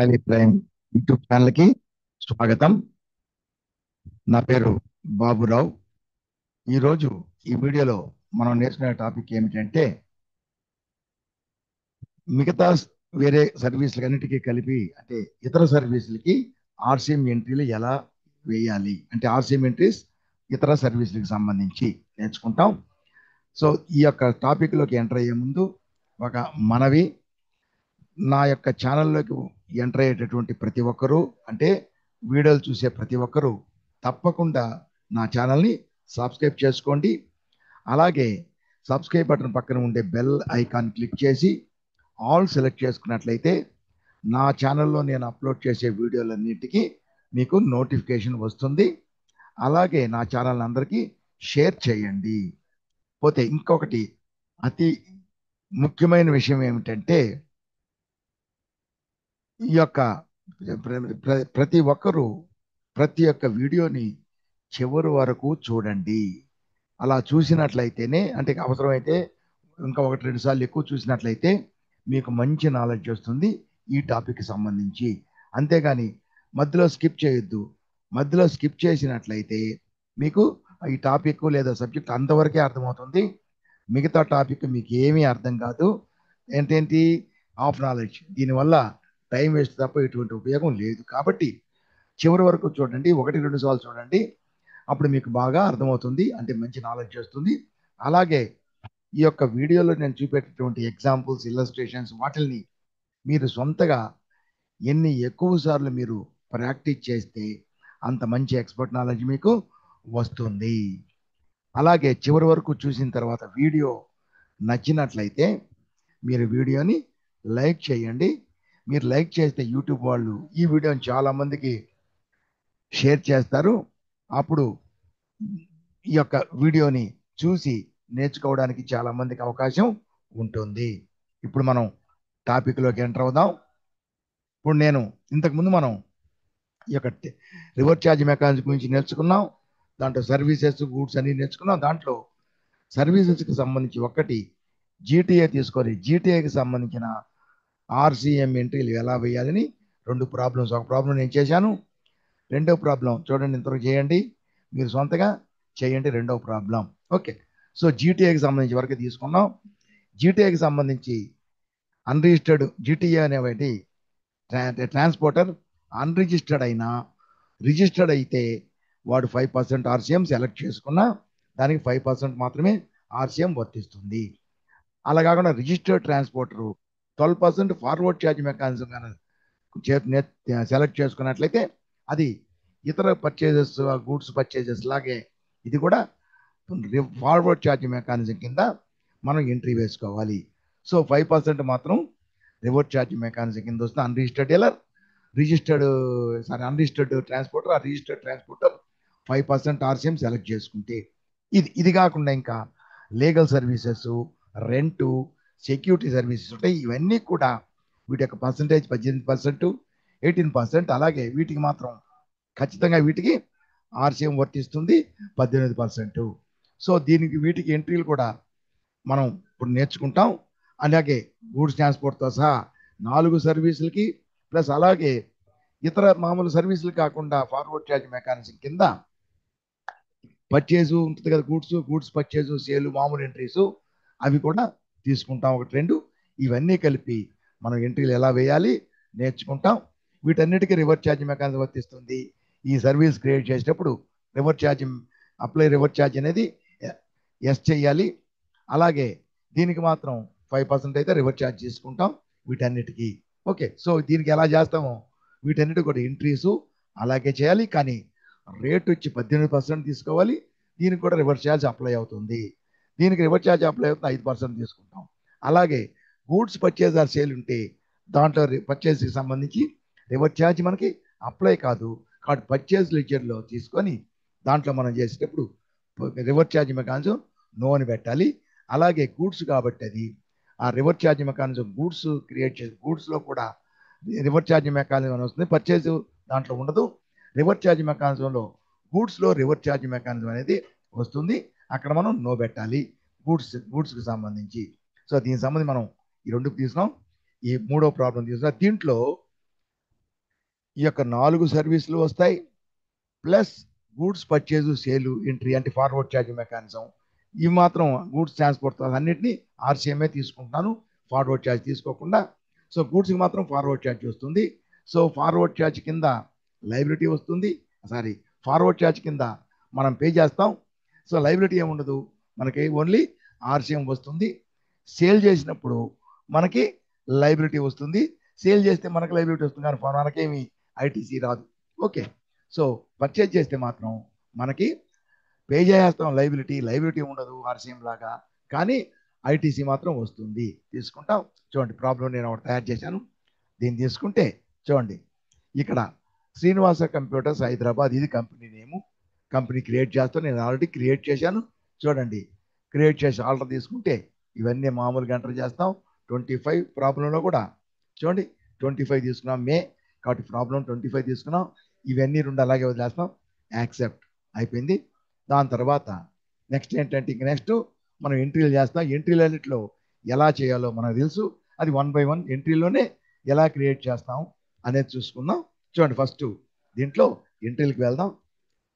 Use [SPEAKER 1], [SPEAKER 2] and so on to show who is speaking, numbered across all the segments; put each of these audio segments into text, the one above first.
[SPEAKER 1] అది prime YouTube channel కి స్వాగతం. నా పేరు బాబురావు. ఈరోజు ఈ వీడియోలో మనం నేర్చుకునే టాపిక్ ఏమిటంటే మిగతా వేరే సర్వీసులన్నిటికీ కలిపి అంటే ఇతర సర్వీసులకి ఆర్సిఎం ఎంట్రీలు ఎలా వేయాలి అంటే ఆర్సిఎం ఎంట్రీస్ ఇతర సర్వీసులకు సంబంధించి నేర్చుకుంటాం. సో ఈ యొక్క టాపిక్ లోకి ఎంటర్ అయ్యే ముందు ఒక మనవి, నా యొక్క ఛానల్లోకి ఎంటర్ అయ్యేటటువంటి ప్రతి ఒక్కరూ అంటే వీడియోలు చూసే ప్రతి ఒక్కరూ తప్పకుండా నా ఛానల్ని సబ్స్క్రైబ్ చేసుకోండి. అలాగే సబ్స్క్రైబ్ బటన్ పక్కన ఉండే బెల్ ఐకాన్ క్లిక్ చేసి ఆల్ సెలెక్ట్ చేసుకున్నట్లయితే నా ఛానల్లో నేను అప్లోడ్ చేసే వీడియోలన్నిటికీ మీకు నోటిఫికేషన్ వస్తుంది. అలాగే నా ఛానల్ అందరికీ షేర్ చేయండి. పోతే ఇంకొకటి అతి ముఖ్యమైన విషయం ఏమిటంటే ఈ యొక్క ప్రతి ఒక్కరూ ప్రతి ఒక్క వీడియోని చివరి వరకు చూడండి. అలా చూసినట్లయితేనే అంటే అవసరమైతే ఇంకా ఒకటి రెండు సార్లు ఎక్కువ చూసినట్లయితే మీకు మంచి నాలెడ్జ్ వస్తుంది ఈ టాపిక్ సంబంధించి. అంతేగాని మధ్యలో స్కిప్ చేయొద్దు. మధ్యలో స్కిప్ చేసినట్లయితే మీకు ఈ టాపిక్ లేదా సబ్జెక్ట్ అంతవరకే అర్థమవుతుంది. మిగతా టాపిక్ మీకు ఏమీ అర్థం కాదు. ఏంటేంటి ఆఫ్ నాలెడ్జ్. దీనివల్ల టైం వేస్ట్ తప్ప ఎటువంటి ఉపయోగం లేదు. కాబట్టి చివరి వరకు చూడండి, ఒకటి రెండు సార్లు చూడండి. అప్పుడు మీకు బాగా అర్థమవుతుంది, అంటే మంచి నాలెడ్జ్ వస్తుంది. అలాగే ఈ యొక్క వీడియోలో నేను చూపెట్టేటువంటి ఎగ్జాంపుల్స్, ఇల్లస్ట్రేషన్స్ వాటిల్ని మీరు సొంతగా ఎన్ని ఎక్కువ సార్లు మీరు ప్రాక్టీస్ చేస్తే అంత మంచి ఎక్స్పర్ట్ నాలెడ్జ్ మీకు వస్తుంది. అలాగే చివరి వరకు చూసిన తర్వాత వీడియో నచ్చినట్లయితే మీరు వీడియోని లైక్ చేయండి. మీరు లైక్ చేస్తే యూట్యూబ్ వాళ్ళు ఈ వీడియోని చాలా మందికి షేర్ చేస్తారు. అప్పుడు ఈ యొక్క వీడియోని చూసి నేర్చుకోవడానికి చాలా మందికి అవకాశం ఉంటుంది. ఇప్పుడు మనం టాపిక్లోకి ఎంటర్ అవుదాం. ఇప్పుడు నేను ఇంతకుముందు మనం ఈ యొక్క రివర్స్ ఛార్జ్ మెకానిజం గురించి నేర్చుకున్నాం. దాంట్లో సర్వీసెస్, గూడ్స్ అన్ని నేర్చుకున్నాం. దాంట్లో సర్వీసెస్కి సంబంధించి ఒకటి జీటీఏ తీసుకొని జీటీఏకి సంబంధించిన ఆర్సీఎం ఎంట్రీలు ఎలా వేయాలని రెండు ప్రాబ్లమ్స్, ఒక ప్రాబ్లం నేను చేశాను. రెండో ప్రాబ్లం చూడండి, ఇంతవరకు చేయండి, మీరు సొంతగా చేయండి. రెండో ప్రాబ్లం ఓకే. సో జీటీఏకి సంబంధించి వరకు తీసుకున్నాం. జీటీఏకి సంబంధించి అన్రిజిస్టర్డ్ జీటీఏ అనేవి ట్రాన్స్పోర్టర్ అన్రిజిస్టర్డ్ అయినా రిజిస్టర్డ్ అయితే వాడు 5% ఆర్సీఎం సెలెక్ట్ చేసుకున్నా దానికి 5% మాత్రమే ఆర్సీఎం వర్తిస్తుంది. అలా కాకుండా registered transporter 12% forward charge mechanism select చేసుకున్నట్లయితే అది ఇతర పర్చేజెస్, గూడ్స్ పర్చేజెస్ లాగే ఇది కూడా ఫార్వర్డ్ ఛార్జ్ మెకానిజం కింద మనం ఎంట్రీ వేసుకోవాలి. సో 5% మాత్రం రివర్స్ ఛార్జ్ మెకానిజం కింద వస్తుంది. అన్రిజిస్టర్డ్ డీలర్, అన్రిజిస్టర్డ్ ట్రాన్స్పోర్టర్, ఆ రిజిస్టర్డ్ ట్రాన్స్పోర్టర్ 5% ఆర్సీఎం సెలెక్ట్ చేసుకుంటే ఇది కాకుండా ఇంకా legal services, rent, security services ఉంటాయి. ఇవన్నీ కూడా వీటి యొక్క పర్సంటేజ్ 18%, 18%. అలాగే వీటికి మాత్రం ఖచ్చితంగా వీటికి ఆర్సీఎం వర్తిస్తుంది 18%. సో వీటికి ఎంట్రీలు కూడా మనం ఇప్పుడు నేర్చుకుంటాం. అలాగే గూడ్స్ ట్రాన్స్పోర్ట్తో సహా 4 సర్వీసులకి ప్లస్ అలాగే ఇతర మామూలు సర్వీసులు కాకుండా ఫార్వర్డ్ ఛార్జ్ మెకానిజం కింద పర్చేజ్ ఉంటుంది కదా, గూడ్స్ పర్చేజ్, సేలు, మామూలు ఎంట్రీస్ అవి కూడా తీసుకుంటాం. ఒకటి రెండు ఇవన్నీ కలిపి మనం ఎంట్రీలు ఎలా వేయాలి నేర్చుకుంటాం. వీటన్నిటికీ రివర్స్ ఛార్జ్ మెకానిజం వర్తిస్తుంది. ఈ సర్వీస్ క్రియేట్ చేసేటప్పుడు రివర్స్ ఛార్జ్ అనేది ఎస్ చేయాలి. అలాగే దీనికి మాత్రం 5% అయితే రివర్స్ ఛార్జ్ తీసుకుంటాం వీటన్నిటికీ. ఓకే, సో దీనికి ఎలా చేస్తామో వీటన్నిటి కూడా ఎంట్రీస్ అలాగే చేయాలి. కానీ రేట్ వచ్చి 18% తీసుకోవాలి. దీనికి కూడా రివర్స్ ఛార్జ్ అప్లై అవుతుంది. దీనికి రివర్స్ ఛార్జ్ అప్లై అవుతుంది 5% తీసుకుంటాం. అలాగే గూడ్స్ పర్చేజ్ ఆర్ సేల్ ఉంటే దాంట్లో పర్చేజ్కి సంబంధించి రివర్స్ ఛార్జ్ మనకి అప్లై కాదు. కాబట్టి పర్చేజ్ లెడ్జర్లో తీసుకొని దాంట్లో మనం చేసేటప్పుడు రివర్స్ ఛార్జ్ మెకానిజం నో అని పెట్టాలి. అలాగే గూడ్స్ కాబట్టి అది ఆ reverse charge mechanism goods create చేసి గూడ్స్లో కూడా రివర్స్ ఛార్జ్ మెకానిజం అని వస్తుంది. పర్చేజ్ దాంట్లో ఉండదు. రివర్స్ ఛార్జ్ మెకానిజంలో గూడ్స్లో రివర్స్ ఛార్జ్ మెకానిజం అనేది వస్తుంది. అక్కడ మనం నో పెట్టాలి గూడ్స్కి సంబంధించి. సో దీనికి సంబంధించి మనం ఈ రెండు తీసుకున్నాం. ఈ మూడో ప్రాబ్లం తీసుకున్నాం. దీంట్లో ఈ యొక్క 4 సర్వీసులు వస్తాయి. ప్లస్ గూడ్స్ పర్చేజ్ సేలు ఎంట్రీ అంటే ఫార్వర్డ్ ఛార్జ్ మెకానిజం. ఇవి మాత్రం గూడ్స్ ట్రాన్స్పోర్ట్ అన్నిటినీ ఆర్సీఎంఏ తీసుకుంటున్నాను, ఫార్వర్డ్ ఛార్జ్ తీసుకోకుండా. సో గూడ్స్కి మాత్రం ఫార్వర్డ్ ఛార్జ్ వస్తుంది. సో ఫార్వర్డ్ ఛార్జ్ కింద లైబిలిటీ వస్తుంది. సారీ, ఫార్వర్డ్ ఛార్జ్ కింద మనం పే చేస్తాం. సో లైబిలిటీ ఏముండదు, మనకి ఓన్లీ ఆర్సీఎం వస్తుంది. సేల్ చేసినప్పుడు మనకి లైబిలిటీ వస్తుంది. సేల్ చేస్తే మనకి లైబిలిటీ వస్తుంది, కానీ మనకేమి ఐటీసీ రాదు. ఓకే. సో పర్చేజ్ చేస్తే మాత్రం మనకి పే చేస్తాం, లైబిలిటీ ఉండదు ఆర్సీఎం లాగా, కానీ ఐటీసీ మాత్రం వస్తుంది, తీసుకుంటాం. చూడండి, ప్రాబ్లం నేను ఒకటి తయారు చేశాను. దీన్ని తీసుకుంటే చూడండి, ఇక్కడ శ్రీనివాస కంప్యూటర్స్ హైదరాబాద్, ఇది కంపెనీ నేము. కంపెనీ క్రియేట్ చేస్తాను, నేను ఆల్రెడీ క్రియేట్ చేశాను. చూడండి, క్రియేట్ చేసి ఆర్డర్ తీసుకుంటే ఇవన్నీ మామూలుగా ఎంటర్ చేస్తాం. 25 ప్రాబ్లంలో కూడా చూడండి 25 తీసుకున్నాం మే, కాబట్టి ప్రాబ్లం 25 తీసుకున్నాం. ఇవన్నీ రెండు అలాగే వదిలేస్తాం. యాక్సెప్ట్ అయిపోయింది. దాని తర్వాత నెక్స్ట్ ఏంటంటే, ఇంక నెక్స్ట్ మనం ఎంట్రీలు చేస్తాం. ఎంట్రీలు అన్నింటిలో ఎలా చేయాలో మనకు తెలుసు. అది 1 by 1 ఎంట్రీలోనే ఎలా క్రియేట్ చేస్తాం అనేది చూసుకుందాం. చూడండి, ఫస్ట్ దీంట్లో ఎంట్రీలకు వెళ్దాం.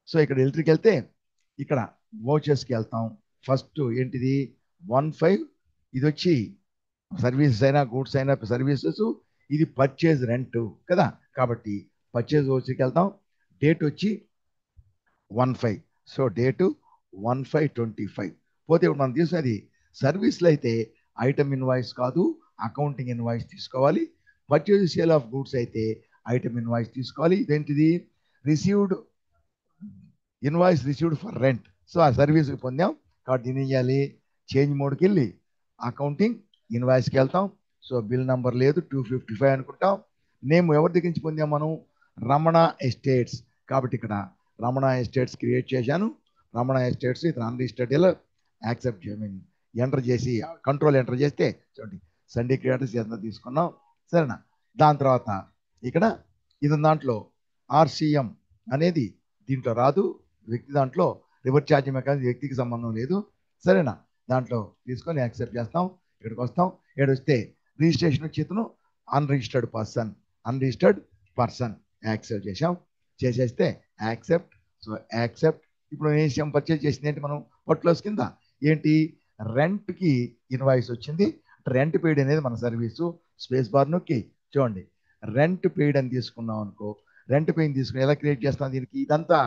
[SPEAKER 1] సో ఇక్కడ ఎంట్రీకి వెళ్తే ఇక్కడ వోచర్స్కి వెళ్తాం. ఫస్ట్ ఏంటిది 15, ఇది వచ్చి సర్వీసెస్ అయినా గూడ్స్ అయినా సర్వీసెస్, ఇది పర్చేజ్ రెంట్ కదా, కాబట్టి పర్చేజ్ వోచర్కి వెళ్తాం. డేట్ వచ్చి 15, సో డేటు 1/5/25. పోతే ఇప్పుడు మనం తీసుకునేది సర్వీస్లో అయితే ఐటమ్ ఇన్వాయిస్ కాదు, అకౌంటింగ్ ఇన్వాయిస్ తీసుకోవాలి. పర్చేజ్ సేల్ ఆఫ్ గూడ్స్ అయితే ఐటమ్ ఇన్వాయిస్ తీసుకోవాలి. ఇదేంటిది invoice received for rent. So ఆ సర్వీస్కి పొందాం కాబట్టి దీన్ని చేయాలి, చేంజ్ మోడ్కి వెళ్ళి అకౌంటింగ్ ఇన్వాయిస్కి వెళ్తాం. సో బిల్ నెంబర్ లేదు, 255 అనుకుంటాం. నేమ్ ఎవరి దగ్గర నుంచి పొందాం మనం, రమణ ఎస్టేట్స్, కాబట్టి ఇక్కడ రమణ ఎస్టేట్స్ క్రియేట్ చేశాను. రమణ ఎస్టేట్స్ ఇతను అన్రిజిస్టర్డ్ డీలర్, యాక్సెప్ట్ చేయమని ఎంటర్ చేసి కంట్రోల్ ఎంటర్ చేస్తే చూడండి సండే క్రియేటర్స్ ఎంత తీసుకున్నాం. సరేనా, దాని తర్వాత ఇక్కడ ఇది దాంట్లో ఆర్సీఎం అనేది దీంట్లో రాదు, వ్యక్తి దాంట్లో రివర్స్ ఛార్జ్ మెకానిజం వ్యక్తికి సంబంధం లేదు. సరేనా, దాంట్లో తీసుకొని యాక్సెప్ట్ చేస్తాం. ఇక్కడికి వస్తాం. ఇక్కడ వస్తే రిజిస్ట్రేషన్ వచ్చి ఇతను అన్రిజిస్టర్డ్ పర్సన్ యాక్సెప్ట్ చేసేస్తే యాక్సెప్ట్. So accept. ఇప్పుడు నేను పర్చేజ్ చేసింది ఏంటి, మనం పర్టికులర్స్ కింద ఏంటి, రెంట్కి ఇన్వాయిస్ వచ్చింది. రెంట్ పెయిడ్ అనేది మన సర్వీసు. స్పేస్ బార్ నొక్కి చూడండి, రెంట్ పెయిడ్ అని తీసుకున్నాం అనుకో, రెంట్ పెయిడ్ తీసుకుని ఎలా క్రియేట్ చేస్తాం దీనికి, ఇదంతా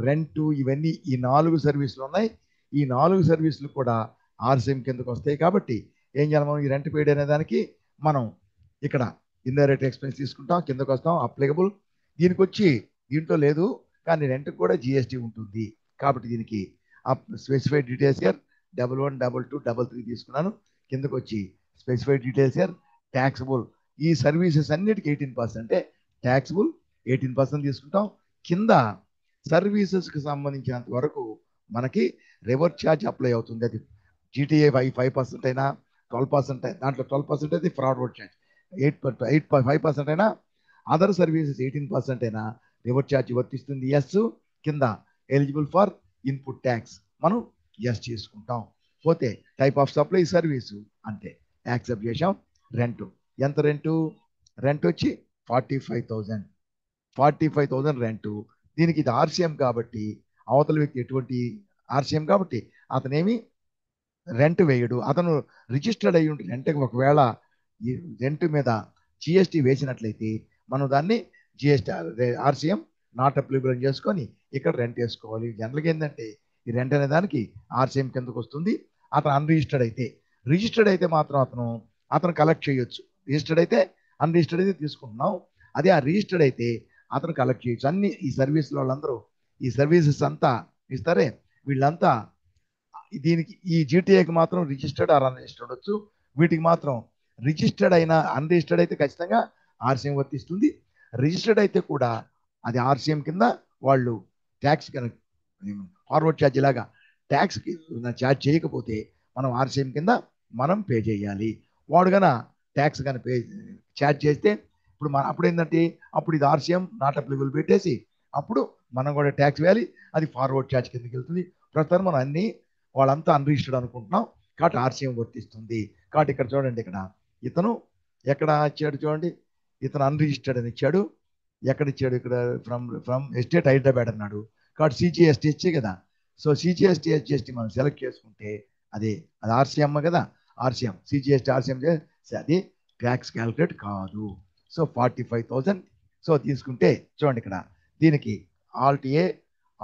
[SPEAKER 1] రెంట్, ఇవన్నీ ఈ 4 సర్వీసులు ఉన్నాయి. ఈ 4 సర్వీసులు కూడా ఆర్సీఎం కిందకు వస్తాయి. కాబట్టి ఏం చేయాలి, మనం ఈ రెంట్ పెయిడ్ అనే దానికి మనం ఇక్కడ ఇండైరెక్ట్ ఎక్స్పెన్స్ తీసుకుంటాం, కిందకు వస్తాం, అప్లికబుల్. దీనికి వచ్చి దీంట్లో లేదు, కానీ రెంట్కి కూడా జిఎస్టీ ఉంటుంది. కాబట్టి దీనికి స్పెసిఫైడ్ డీటెయిల్స్ ఇయర్ 11, 22, 33 తీసుకున్నాను. కిందకు వచ్చి స్పెసిఫైడ్ డీటెయిల్స్ ఇయర్ ట్యాక్సబుల్. ఈ సర్వీసెస్ అన్నిటికీ 18%, ట్యాక్సబుల్ 18% తీసుకుంటాం. కింద సర్వీసెస్కి సంబంధించినంత వరకు మనకి రివర్స్ ఛార్జ్ అప్లై అవుతుంది. అది జీటీఏ 5% అయినా 12% దాంట్లో 12% అయితే ఫార్వర్డ్ ఛార్జ్, 5% అయినా అదర్ సర్వీసెస్ 18% అయినా రివర్స్ ఛార్జ్ వర్తిస్తుంది. ఎస్ కింద ఎలిజిబుల్ ఫర్ ఇన్పుట్ ట్యాక్స్ మనం ఎస్ చేసుకుంటాం. పోతే టైప్ ఆఫ్ సప్లై సర్వీసు అంటే యాక్సెప్ట్ చేసాం. రెంట్ ఎంత, రెంట్ వచ్చి 45,000 రెంటు. దీనికి ఇది ఆర్సీఎం కాబట్టి అవతల వ్యక్తి ఎటువంటి ఆర్సీఎం కాబట్టి అతనేమి రెంట్ వేయడు. అతను రిజిస్టర్డ్ అయ్యి ఉంటే రెంట్కి ఒకవేళ ఈ రెంట్ మీద జిఎస్టీ వేసినట్లయితే మనం దాన్ని జిఎస్టీ ఆర్సీఎం నాట్ అప్లికబుల్ అని చేసుకొని ఇక్కడ రెంట్ వేసుకోవాలి. జనరల్గా ఏంటంటే ఈ రెంట్ అనే దానికి ఆర్సీఎం కిందకు వస్తుంది. అతను అన్రిజిస్టర్డ్ అయితే, రిజిస్టర్డ్ అయితే మాత్రం అతను కలెక్ట్ చేయొచ్చు. రిజిస్టర్డ్ అయితే, అన్రిజిస్టర్డ్ అయితే తీసుకుంటున్నాం. అదే ఆ రిజిస్టర్డ్ అయితే అతను కలెక్ట్ చేయొచ్చు. అన్ని ఈ సర్వీసుల వాళ్ళందరూ ఈ సర్వీసెస్ అంతా ఇస్తారే, వీళ్ళంతా దీనికి ఈ జీటీఏకి మాత్రం రిజిస్టర్డ్ ఆర్ అన్రిజిస్టర్డ్ ఉండొచ్చు. వీటికి మాత్రం రిజిస్టర్డ్ అయినా అన్రిజిస్టర్డ్ అయితే ఖచ్చితంగా ఆర్సీఎం వర్తిస్తుంది. రిజిస్టర్డ్ అయితే కూడా అది ఆర్సీఎం కింద వాళ్ళు ట్యాక్స్ కనుక ఫార్వర్డ్ ఛార్జ్ లాగా ట్యాక్స్కి ఛార్జ్ చేయకపోతే మనం ఆర్సీఎం కింద మనం పే చేయాలి. వాడు కన్నా ట్యాక్స్ కానీ ఛార్జ్ చేస్తే అప్పుడు ఏంటంటే అప్పుడు ఇది ఆర్సీఎం నాట్ అప్లికబుల్ పెట్టేసి అప్పుడు మనం కూడా ట్యాక్స్ వేయాలి. అది ఫార్వర్డ్ ఛార్జ్ కిందకి వెళ్తుంది. ప్రస్తుతం మనం అన్ని వాళ్ళంతా అన్రిజిస్టర్డ్ అనుకుంటున్నాం కాబట్టి ఆర్సీఎం వర్తిస్తుంది. కాబట్టి ఇక్కడ చూడండి, ఇక్కడ ఇతను ఎక్కడ ఇచ్చాడు చూడండి, ఇతను అన్రిజిస్టర్డ్ అని ఇచ్చాడు. ఎక్కడ ఇచ్చాడు ఇక్కడ ఫ్రమ్ ఎస్టేట్ హైదరాబాద్ అన్నాడు కాబట్టి సిజిఎస్టీ ఇచ్చే కదా. సో సిజిఎస్టీ హెచ్జిఎస్టీ మనం సెలెక్ట్ చేసుకుంటే అది అది ఆర్సీఎం కదా, ఆర్సీఎం సిజిఎస్టీ ఆర్సీఎం అది ట్యాక్స్ క్యాలిక్యులేట్ కాదు. సో 45,000. సో తీసుకుంటే చూడండి ఇక్కడ దీనికి ఆల్ట్ ఏ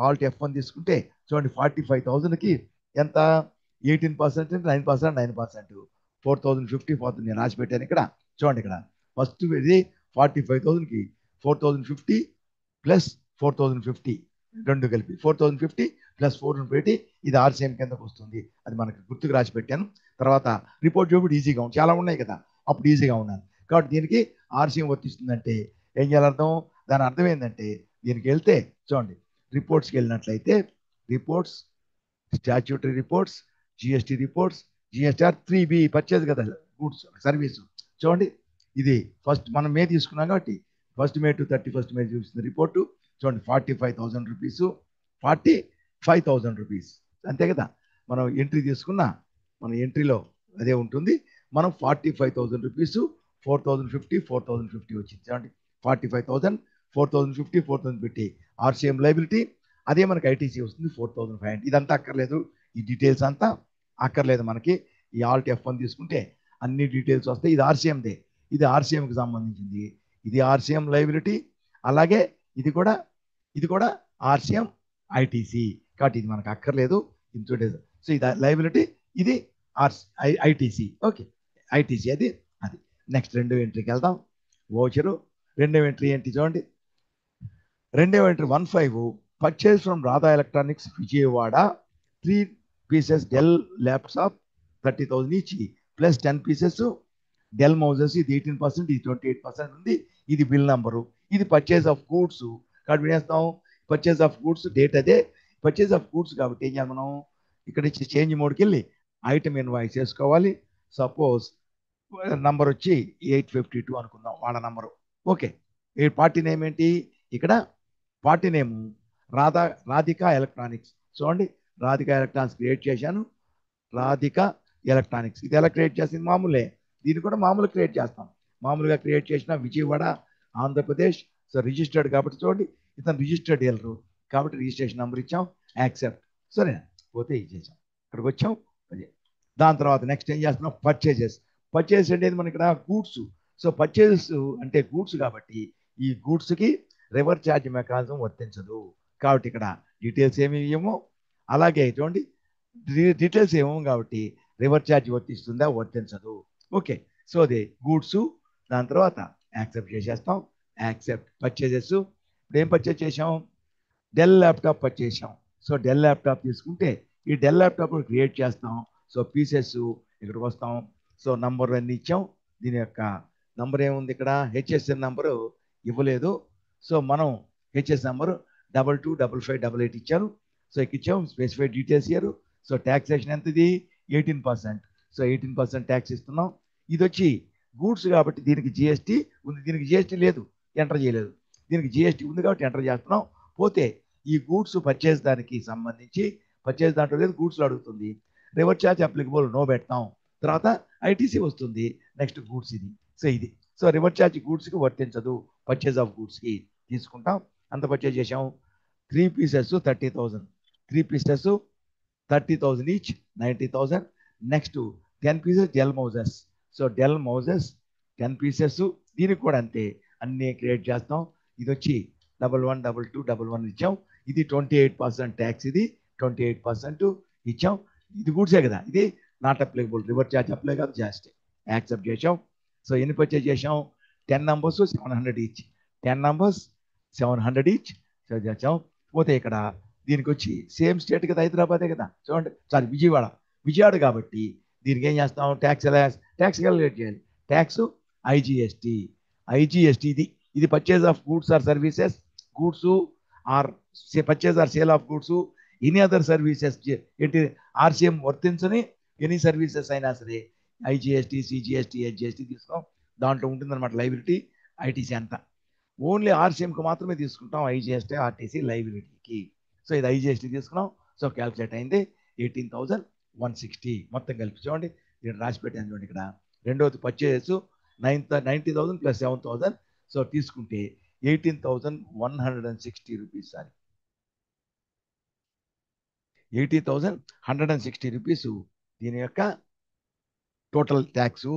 [SPEAKER 1] ఆల్ట్ F1 తీసుకుంటే చూడండి 45,000కి ఎంత 18%, 9%, 9%, 4,050 పోతుంది. నేను రాసి పెట్టాను ఇక్కడ చూడండి. ఇక్కడ ఫస్ట్ ఇది 45,000కి 4,050 ప్లస్ 4,050 రెండు కలిపి 4,050 ప్లస్ 450 ఇది ఆర్సీఎం కిందకు వస్తుంది. అది మనకి గుర్తుకు రాసి పెట్టాను. తర్వాత రిపోర్ట్ చూపుడు ఈజీగా ఉంది, చాలా ఉన్నాయి కదా అప్పుడు ఈజీగా ఉన్నాను కాబట్టి దీనికి ఆర్సీఎం వర్తిస్తుందంటే ఏం చేయాలి అర్థం, దాని అర్థం ఏంటంటే దీనికి వెళ్తే చూడండి రిపోర్ట్స్కి వెళ్ళినట్లయితే reports, statutory reports, GST reports, GSTR 3B purchase కదా గూడ్స్ సర్వీస్. చూడండి ఇది ఫస్ట్ మనం మే తీసుకున్నాం కాబట్టి 1 May to 31 May చూపిస్తుంది రిపోర్టు. చూడండి 45,000 రూపీస్, 45,000 రూపీస్ అంతే కదా. మనం ఎంట్రీ తీసుకున్నా మన ఎంట్రీలో అదే ఉంటుంది. మనం 45,000 రూపీస్ 4,050 4,050 వచ్చింది. చూడండి 45,000 4,050 4,050 ఆర్సీఎం లైబిలిటీ. అదే మనకి ఐటీసీ వస్తుంది 4,500. ఇదంతా అక్కర్లేదు, ఈ డీటెయిల్స్ అంతా అక్కర్లేదు మనకి. ఈ ఆల్ట్ F1 తీసుకుంటే అన్ని డీటెయిల్స్ వస్తాయి. ఇది ఆర్సీఎందే, ఇది ఆర్సీఎంకి సంబంధించింది. ఇది ఆర్సీఎం లైబిలిటీ, అలాగే ఇది కూడా ఆర్సీఎం ఐటీసీ కాబట్టి ఇది మనకు అక్కర్లేదు. ఇది సో ఇది లైబిలిటీ, ఇది ఐటీసీ. ఓకే ఐటీసీ అది. నెక్స్ట్ రెండో ఎంట్రీకి వెళ్దాం. వోచరు రెండో ఎంట్రీ ఏంటి చూడండి. రెండో entry 15 purchase from Radha electronics Vijayawada 3 pieces Dell laptop 30,000 ఇచ్చి ప్లస్ 10 pieces డెల్ మౌజెస్. ఇది 18%, ఇది 28% ఉంది. ఇది బిల్ నంబరు, ఇది పర్చేజ్ ఆఫ్ గూడ్స్ కాబట్టి వేస్తాం. పర్చేజ్ ఆఫ్ గూడ్స్ డేట్ అదే పర్చేజ్ ఆఫ్ గూడ్స్ కాబట్టి ఏం చేయాలి మనం ఇక్కడ ఇచ్చి చేంజ్ మోడ్కి వెళ్ళి ఐటమ్ ఇన్వాయిస్ చేసుకోవాలి. సపోజ్ నంబర్ వచ్చి 852 అనుకుందాం వాళ్ళ నంబరు. ఓకే ఈ పార్టీ నేమ్ ఏంటి ఇక్కడ, పార్టీ నేము రాధికా ఎలక్ట్రానిక్స్. చూడండి రాధికా ఎలక్ట్రానిక్స్ క్రియేట్ చేశాను. రాధికా ఎలక్ట్రానిక్స్ ఇది ఎలా క్రియేట్ చేసింది మామూలే, దీన్ని కూడా మామూలు క్రియేట్ చేస్తాం. మామూలుగా క్రియేట్ చేసిన విజయవాడ ఆంధ్రప్రదేశ్. సో రిజిస్టర్డ్ కాబట్టి చూడండి ఇతను రిజిస్టర్డ్ డీలరు కాబట్టి రిజిస్ట్రేషన్ నెంబర్ ఇచ్చాం, యాక్సెప్ట్. సరేనా పోతే ఇచ్చేసాం. ఇక్కడికి వచ్చాం. అదే దాని తర్వాత నెక్స్ట్ ఏం చేస్తున్నాం, పర్చేజెస్. పర్చేజ్ అనేది మనకి ఇక్కడ గూడ్స్. సో పర్చేజెస్ అంటే గూడ్స్ కాబట్టి ఈ గూడ్స్కి రివర్స్ ఛార్జ్ మెకానిజం వర్తించదు కాబట్టి ఇక్కడ డీటెయిల్స్ ఏమి ఇవ్వము. అలాగే చూడండి డీటెయిల్స్ ఏమో కాబట్టి రివర్స్ ఛార్జ్ వర్తిస్తుందా వర్తించదు. ఓకే సో అది గూడ్స్. దాని తర్వాత యాక్సెప్ట్ చేసేస్తాం. Accept purchases. ఇప్పుడు ఏం పర్చేజ్ చేసాం, డెల్ ల్యాప్టాప్ పర్చేజ్ చేసాం. సో డెల్ ల్యాప్టాప్ తీసుకుంటే ఈ డెల్ ల్యాప్టాప్ క్రియేట్ చేస్తాం. సో పీసెస్ ఇక్కడికి వస్తాం. సో నంబర్ అన్ని ఇచ్చాం. దీని యొక్క నంబర్ ఏముంది ఇక్కడ, హెచ్ఎస్ఎన్ నంబరు ఇవ్వలేదు. సో మనం హెచ్ఎస్ నంబరు 225588 ఇచ్చారు. సో ఇచ్చాం స్పెసిఫైడ్ డీటెయిల్స్ ఇయ్యారు. సో ట్యాక్సేషన్ ఎంత ఇది 18%. సో 18% ట్యాక్స్ ఇస్తున్నాం. ఇది వచ్చి గూడ్స్ కాబట్టి దీనికి జిఎస్టీ ఉంది, దీనికి జిఎస్టీ లేదు ఎంటర్ చేయలేదు. దీనికి జిఎస్టీ ఉంది కాబట్టి ఎంటర్ చేస్తున్నాం. పోతే ఈ గూడ్స్ పర్చేజ్ దానికి సంబంధించి పర్చేజ్ దాంట్లో లేదు గూడ్స్లో అడుగుతుంది. రివర్స్ ఛార్జ్ అప్లికబుల్ నో పెడతాం. తర్వాత ఐటీసీ వస్తుంది. నెక్స్ట్ గూడ్స్ ఇది. సో ఇది సో రివర్స్ ఛార్జ్ గూడ్స్కి వర్తించదు, పర్చేజ్ ఆఫ్ గూడ్స్కి తీసుకుంటాం. అంత పర్చేజ్ చేసాం. 3 pieces 30,000, 3 pieces 30,000 each 90,000. Next 10 pieces Dell mouses. So Dell mouses 10 pieces దీనికి కూడా అంతే అన్నీ క్రియేట్ చేస్తాం. ఇది వచ్చి 112211 ఇచ్చాం. ఇది 28% ట్యాక్స్, ఇది 28% ఇచ్చాం. ఇది గూడ్సే కదా, ఇది not applicable, reverse charge apply కాదు, జస్ట్ యాక్సెప్ట్ చేసాం. సో ఎన్ని పర్చేజ్ చేసాం, 10 numbers 700 each, 10 numbers 700 each. So చేసాం. పోతే ఇక్కడ దీనికి వచ్చి సేమ్ స్టేట్ కదా, హైదరాబాదే కదా, చూడండి సారీ విజయవాడ కాబట్టి దీనికి ఏం చేస్తాం, ట్యాక్స్ క్యాలిక్యులేట్ చేయాలి. ట్యాక్స్ ఐజిఎస్టీ ఇది purchase of goods or services, goods or purchase or sale of goods, any other services ఏంటి ఆర్సీఎం వర్తించని ఎనీ సర్వీసెస్ అయినా సరే ఐజిఎస్టీ సిజిఎస్టీ హెచ్జిఎస్టీ తీసుకోం. దాంట్లో ఉంటుందన్నమాట లైబిలిటీ ఐటీసీ అంతా. ఓన్లీ ఆర్సీఎంకి మాత్రమే తీసుకుంటాం ఐజిఎస్టీ ఆర్టీసీ లైబిలిటీకి. సో ఇది ఐజిఎస్టీ తీసుకున్నాం. సో క్యాల్కులేట్ అయింది 18,160 మొత్తం కలిపి. చూడండి నేను రాసి పెట్టాను చూడండి ఇక్కడ. రెండవది పర్చేజెస్ 90,000 ప్లస్ 7,000. సో తీసుకుంటే 18,160 రూపీస్. సారీ, 18,160 రూపీస్ దీని యొక్క టోటల్ ట్యాక్స్.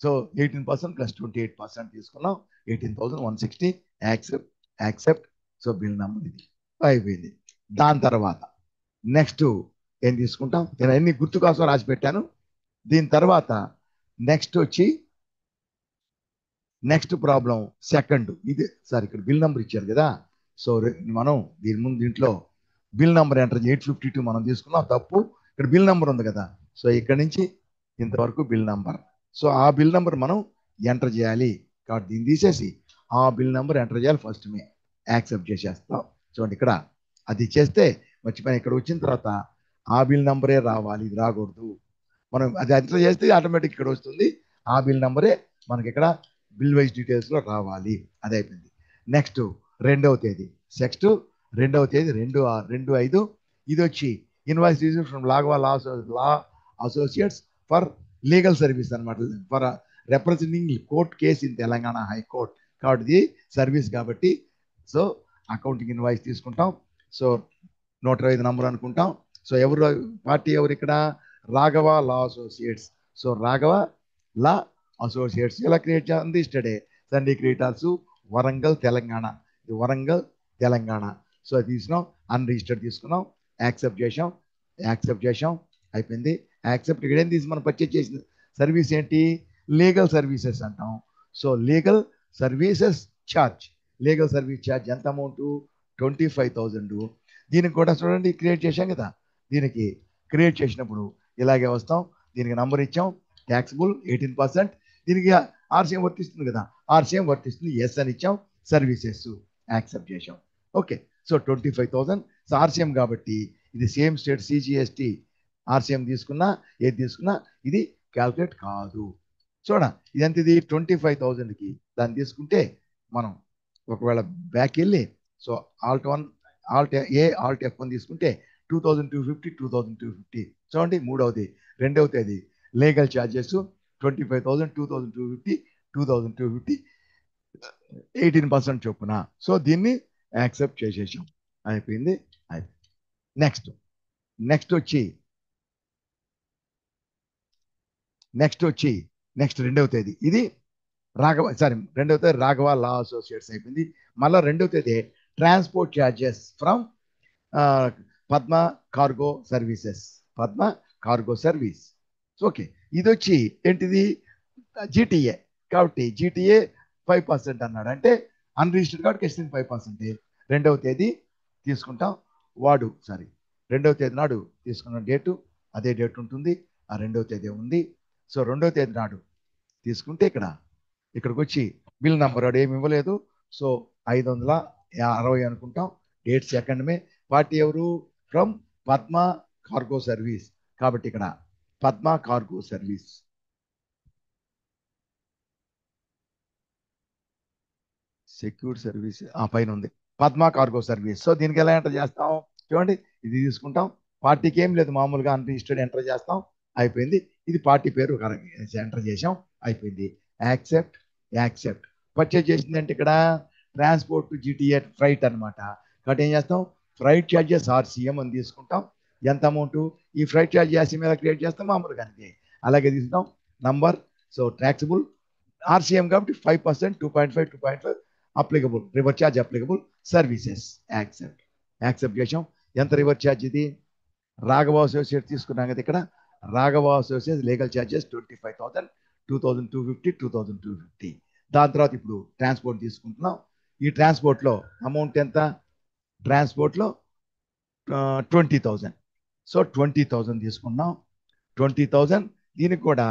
[SPEAKER 1] సో 18% ప్లస్ 28% తీసుకున్నాం. 18,160 accept accept. So bill number ఇది అయిపోయింది. దాని తర్వాత నెక్స్ట్ ఏం తీసుకుంటాం, నేను అన్ని గుర్తు కోసం రాసి పెట్టాను. దీని తర్వాత నెక్స్ట్ వచ్చి నెక్స్ట్ ప్రాబ్లం సెకండ్ ఇది. సార్ ఇక్కడ బిల్ నెంబర్ ఇచ్చారు కదా, సో మనం దీని ముందు దీంట్లో బిల్ నెంబర్ ఎంటర్ 852 మనం తీసుకున్నాం, తప్పు. ఇక్కడ బిల్ నెంబర్ ఉంది కదా, సో ఇక్కడ నుంచి ఇంతవరకు బిల్ నెంబర్. సో ఆ బిల్ నెంబర్ మనం ఎంటర్ చేయాలి కాబట్టి దీన్ని తీసేసి ఆ బిల్ నెంబర్ ఎంటర్ చేయాలి. ఫస్ట్ మే యాక్సెప్ట్ చేసేస్తాం. చూడండి ఇక్కడ అది చేస్తే మర్చిపోయిన, ఇక్కడ వచ్చిన తర్వాత ఆ బిల్ నెంబరే రావాలి, ఇది రాకూడదు. మనం అది ఎంటర్ చేస్తే ఆటోమేటిక్ ఇక్కడ వస్తుంది. ఆ బిల్ నెంబరే మనకి ఇక్కడ బిల్ వైజ్ డీటెయిల్స్లో రావాలి. అది అయిపోయింది. నెక్స్ట్ రెండవ తేదీ, నెక్స్ట్ రెండవ తేదీ 2/5. ఇది వచ్చి invoice received from Laghava law associates for legal service అనమాట, for representing court case in Telangana High Court. కాబట్టి ఇది సర్వీస్ కాబట్టి సో అకౌంటింగ్ ఇన్వాయిస్ తీసుకుంటాం. సో 125 నంబర్ అనుకుంటాం. సో ఎవరు పార్టీ, ఎవరు ఇక్కడ, Raghava law associates. So Raghava law associates ఎలా క్రియేట్ చేస్తుంది, స్టడే సండే క్రియేటర్స్ వరంగల్ తెలంగాణ, ఇది వరంగల్ తెలంగాణ. సో అది తీసుకున్నాం, అన్రిజిస్టర్డ్ తీసుకున్నాం, యాక్సెప్ట్ చేసాం అయిపోయింది. యాక్సెప్ట్. ఇక్కడ ఏం తీసి మనం పర్చేజ్ చేసిన సర్వీస్ ఏంటి, లీగల్ సర్వీసెస్ అంటాం. So legal services charge, legal service charge ఎంత అమౌంట్, 25,000. దీనికి కూడా చూడండి క్రియేట్ చేశాం కదా, దీనికి క్రియేట్ చేసినప్పుడు ఇలాగే వస్తాం. దీనికి నంబర్ ఇచ్చాం, ట్యాక్సిబుల్ 18%. దీనికి ఆర్సీఎం వర్తిస్తుంది కదా, ఆర్సీఎం వర్తిస్తుంది, ఎస్ అని ఇచ్చాం, సర్వీసెస్ యాక్సెప్ట్ చేసాం. Okay, so 25,000. సో ఆర్సీఎం కాబట్టి ఇది సేమ్ స్టేట్ సిజిఎస్టి ఆర్సీఎం తీసుకున్నా ఏది తీసుకున్నా ఇది క్యాల్కులేట్ కాదు. చూడ ఇదంత, ఇది 25,000కి దాన్ని తీసుకుంటే మనం ఒకవేళ బ్యాక్ వెళ్ళి సో Alt+1 Alt+F1 తీసుకుంటే 2,250 2,250. చూడండి మూడవది. రెండవది అది లీగల్ ఛార్జెస్ 25,000 2,250 2,250 18% చొప్పున. సో దీన్ని యాక్సెప్ట్ చేసేసాం, అయిపోయింది. నెక్స్ట్ వచ్చి రెండవ తేదీ ఇది రెండవ తేదీ రాఘవ లా అసోసియేట్స్ అయిపోయింది. మళ్ళీ రెండవ తేదీ transport charges from Padma cargo services, Padma cargo service. Okay, ఇది వచ్చి ఏంటిది, జీటీఏ కాబట్టి జీటీఏ 5% అన్నాడు, అంటే అన్రిజిస్టర్డ్ కాబట్టి కేసు 5%. రెండవ తేదీ తీసుకుంటాం, రెండవ తేదీ నాడు తీసుకున్న డేటు అదే డేట్ ఉంటుంది, ఆ రెండవ తేదీ ఉంది. సో రెండవ తేదీ నాడు తీసుకుంటే ఇక్కడికి వచ్చి బిల్ నంబర్ వాడు ఏమి ఇవ్వలేదు, సో 560 అనుకుంటాం. డేట్ 2 మే. పార్టీ ఎవరు, ఫ్రమ్ పద్మ కార్గో సర్వీస్ కాబట్టి ఇక్కడ Padma cargo service. Secure service పైన ఉంది, పద్మ కార్గో సర్వీస్. సో దీనికి ఎలా ఎంటర్ చేస్తాం, చూడండి ఇది తీసుకుంటాం. పార్టీకి ఏం లేదు, మామూలుగా అన్రిజిస్టర్డ్ ఎంటర్ చేస్తాం, అయిపోయింది. ఇది పార్టీ పేరు ఎంటర్ చేసాం, అయిపోయింది. యాక్సెప్ట్. పర్చేజ్ చేసిందంటే ఇక్కడ ట్రాన్స్పోర్ట్ జీటీఏ ఫ్రైట్ అనమాట. కాబట్టి ఏం చేస్తాం, ఫ్రైట్ ఛార్జెస్ ఆర్సీఎం అని తీసుకుంటాం. ఎంత అమౌంట్, ఈ ఫ్రైట్ ఛార్జ్ ఆర్సీఎం ఎలా క్రియేట్ చేస్తాం, మామూలుగా అంతే అలాగే తీసుకుంటాం. నంబర్, సో ట్యాక్సిబుల్ ఆర్సీఎం కాబట్టి 5%, 2.5 2.5 applicable, river charge applicable, services accept చేసాం. ఎంత రివర్ ఛార్జ్, ఇది రాఘవ అసోసియేట్ తీసుకున్నాం కదా, ఇక్కడ రాఘవ అసోసియేట్ లీగల్ ఛార్జెస్ 25,000 2,250 2,250. దాని తర్వాత ఇప్పుడు ట్రాన్స్పోర్ట్ తీసుకుంటున్నాం. ఈ ట్రాన్స్పోర్ట్లో అమౌంట్ ఎంత, ట్రాన్స్పోర్ట్లో 20,000. సో 20,000 తీసుకున్నాం. 20,000 దీనికి కూడా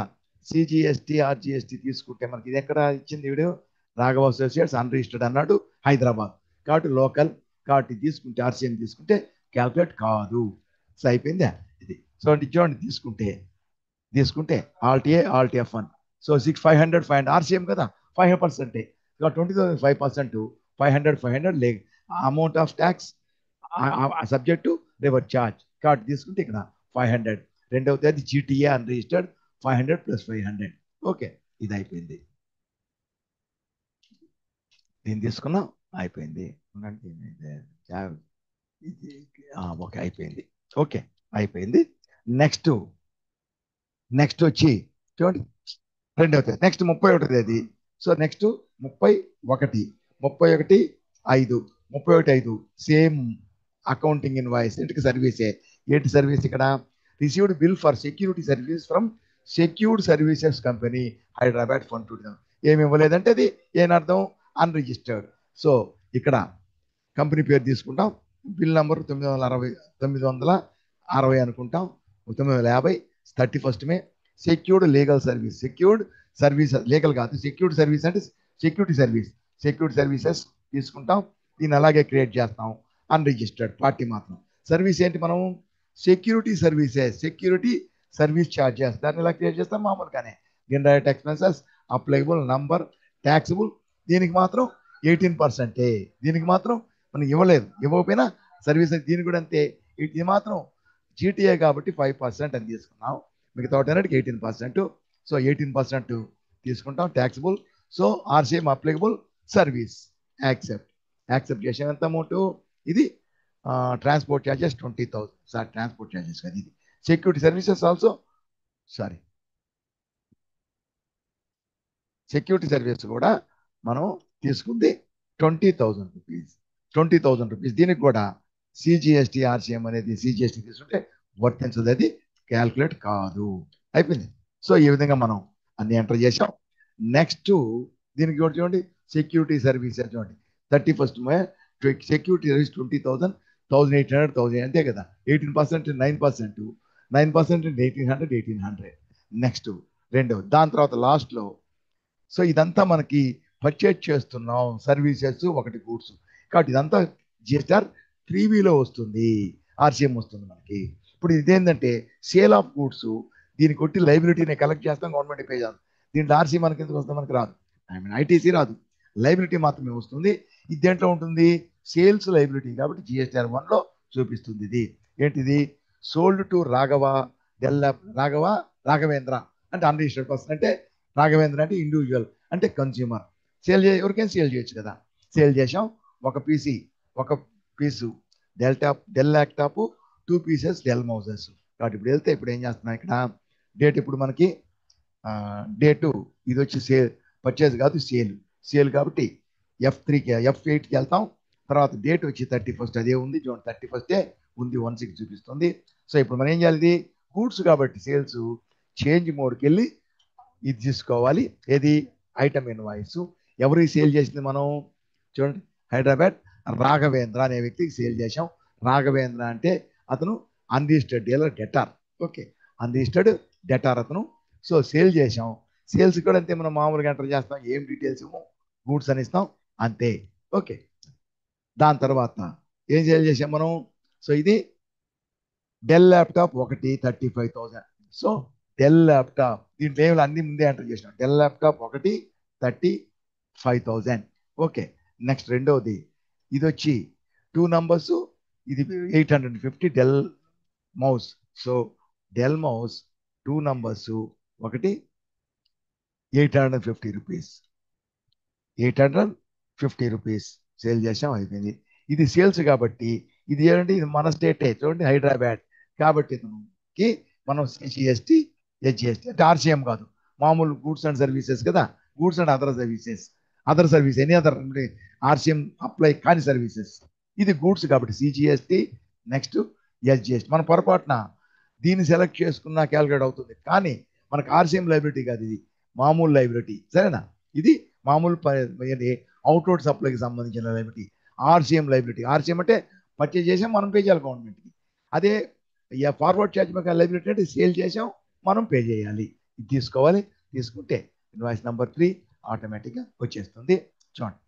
[SPEAKER 1] సిజిఎస్టి ఆర్జిఎస్టి తీసుకుంటే మనకి ఇది ఎక్కడ ఇచ్చింది, వీడు రాఘవ అసోసియేట్స్ అన్రిజిస్టర్డ్ అన్నాడు, హైదరాబాద్ కాబట్టి లోకల్ కాబట్టి తీసుకుంటే ఆర్సీఎం తీసుకుంటే క్యాల్కులేట్ కాదు. సో అయిపోయిందా ఇది. సో చూడండి తీసుకుంటే Alt+F1. సో 500 ఆర్సీఎం కదా 5%, 20,000 5%, 500 లే amount of tax subject to river charge కాబట్టి తీసుకుంటే ఇక్కడ 500. రెండవ తేదీ జీటీఏ అన్రిజిస్టర్డ్ 500 + 500. ఓకే, ఇది అయిపోయింది. దీన్ని తీసుకున్నాం. అయిపోయింది. ఉండండి. ఓకే, అయిపోయింది. ఓకే, అయిపోయింది. నెక్స్ట్ నెక్స్ట్ వచ్చి చూడండి, రెండవ తేదీ నెక్స్ట్ 31 తేదీ. So next 31, 31 5, 31 5 same accounting invoice ఇంటికి సర్వీసే. ఏంటి సర్వీస్ ఇక్కడ? Received bill for security service from secured services company Hyderabad fund to. ఏమి ఇవ్వలేదంటే అది ఏం అర్థం? అన్రిజిస్టర్డ్. సో ఇక్కడ కంపెనీ పేరు తీసుకుంటాం. బిల్ నంబర్ 960 అనుకుంటాం, 950, 31 May. Secured legal service, secured service legal కాదు, సెక్యూర్డ్ సర్వీస్ అంటే సెక్యూరిటీ సర్వీస్, సెక్యూరిటీ సర్వీసెస్ తీసుకుంటాం. దీన్ని అలాగే క్రియేట్ చేస్తాం. అన్రిజిస్టర్డ్ పార్టీ మాత్రం. సర్వీస్ ఏంటి? మనం security services, security service charges, దాన్ని ఎలా క్రియేట్ చేస్తాం? మామూలుగానే indirect expenses, applicable number, taxable. దీనికి మాత్రం 18%. దీనికి మాత్రం మనం ఇవ్వలేదు, ఇవ్వకపోయినా సర్వీస్ దీనికి కూడా అంతే. ఇది మాత్రం జీటీఏ కాబట్టి 5% అని తీసుకున్నాం. మిగతా వాటన్నిటికి 18%. సో 18% తీసుకుంటాం taxable. So RCM applicable service accept. Accept చేసే ఎంత అమౌంట్? ఇది transport charges 20,000. Sir transport charges కదా ఇది. Security services also, sorry, security service కూడా మనం తీసుకుంది 20,000 రూపీస్. 20,000 రూపీస్. దీనికి కూడా సిజిఎస్టీ ఆర్సీఎం అనేది సిజిఎస్టీ తీసుకుంటే వర్తించదు, అది క్యాల్కులేట్ కాదు. అయిపోయింది. సో ఈ విధంగా మనం అన్ని ఎంటర్ చేసాం. నెక్స్ట్ దీనికి కూడా చూడండి, సెక్యూరిటీ సర్వీసెస్ చూడండి. 31 మే సెక్యూరిటీ సర్వీస్ 20,000, 1,800, 1,000 అంతే కదా. 18% 9%, 9% 1,800, 1,800. నెక్స్ట్ రెండవది. దాని తర్వాత లాస్ట్లో. సో ఇదంతా మనకి పర్చేజ్ చేస్తున్నాం సర్వీసెస్, ఒకటి గూడ్స్. కాబట్టి ఇదంతా జిఎస్ఆర్ 3Bలో వస్తుంది, ఆర్సీఎం వస్తుంది మనకి. ఇప్పుడు ఇదేంటంటే సేల్ ఆఫ్ గూడ్స్. దీన్ని కొట్టి లైబిలిటీని కలెక్ట్ చేస్తాం, గవర్నమెంట్ పే చేస్తాం. దీంట్లో ఆర్సీ మనకి ఎందుకు వస్తుంది? మనకి రాదు. ఐటీసీ రాదు, లైబిలిటీ మాత్రమే వస్తుంది. ఇది దేంట్లో ఉంటుంది? సేల్స్ లైబిలిటీ కాబట్టి జిఎస్ఆర్ 1లో చూపిస్తుంది. ఇది ఏంటిది? సోల్డ్ టు రాఘవ రాఘవ రాఘవేంద్ర అంటే అన్రిజిస్టర్డ్ పర్సన్. అంటే రాఘవేంద్ర అంటే ఇండివిజువల్, అంటే కన్స్యూమర్. ఎవరికైనా సేల్ చేయొచ్చు కదా. సేల్ చేసాం. ఒక piece Dell laptop, 2 pieces Dell mouses. కాబట్టి ఇప్పుడు వెళ్తే ఇప్పుడు ఏం చేస్తున్నాం ఇక్కడ? డేట్ ఇప్పుడు మనకి డేటు ఇది వచ్చి సేల్, పర్చేజ్ కాదు, సేల్. సేల్ కాబట్టి F8కి వెళ్తాం. తర్వాత డేట్ వచ్చి 31, అదే ఉంది చూడండి, 31 ఉంది, 16 చూపిస్తుంది. సో ఇప్పుడు మనం ఏం చేయాలి? ఇది గూడ్స్ కాబట్టి సేల్స్ చేంజ్ మోడ్కి వెళ్ళి ఇది తీసుకోవాలి. ఏది? Item invoice. ఎవరికి సేల్ చేసింది మనం? చూడండి, హైదరాబాద్ రాఘవేంద్ర అనే వ్యక్తికి సేల్ చేశాం. రాఘవేంద్ర అంటే అతను unregistered dealer debtor. Okay, unregistered debtor అతను. సో సేల్ చేశాం. సేల్స్ కూడా అంతే, మనం మామూలుగా ఎంటర్ చేస్తాం, ఏం డీటెయిల్స్ ఇవ్వం, గూడ్స్ అని ఇస్తాం, అంతే. ఓకే, దాని తర్వాత ఏం సేల్ చేసాం మనం? సో ఇది Dell laptop 35,000. So Dell laptop దీంట్లో ఏమి అన్ని ముందే ఎంటర్ చేసినాం. Dell laptop 35,000. ఓకే, నెక్స్ట్ రెండవది. ఇది వచ్చి 2 numbers, ఇది 850 Dell mouse. So Dell mouse 2 numbers, ఒకటి 850 రూపీస్. 850 రూపీస్ సేల్ చేసాం, అయిపోయింది. ఇది సేల్స్ కాబట్టి ఇది ఏంటంటే ఇది మన స్టేటే చూడండి, హైదరాబాద్. కాబట్టి మనకి మనం సిజిఎస్టీ, హెచ్జిఎస్టీ అంటే ఆర్సీఎం కాదు, మామూలు గూడ్స్ అండ్ సర్వీసెస్ కదా. Goods and other services, any other RCM apply కాని సర్వీసెస్. ఇది గూడ్స్ కాబట్టి సిజిఎస్టీ. Next SGST. మన పొరపాటున దీన్ని సెలెక్ట్ చేసుకున్నా క్యాల్కులేట్ అవుతుంది, కానీ మనకు ఆర్సీఎం లైబిలిటీ కాదు, ఇది మామూలు లైబిలిటీ. సరేనా? ఇది మామూలు అవుట్వర్డ్ సప్లైకి సంబంధించిన లైబిలిటీ, ఆర్సీఎం లైబిలిటీ. ఆర్సీఎం అంటే పర్చేజ్ చేసాం, మనం పే చేయాలి గవర్నమెంట్కి. అదే ఫార్వర్డ్ ఛార్జ్ లైబిలిటీ అంటే సేల్ చేసాం, మనం పే చేయాలి. ఇది తీసుకోవాలి. తీసుకుంటే ఇన్వాయిస్ నెంబర్ 3 ఆటోమేటిక్గా వచ్చేస్తుంది. చూడండి,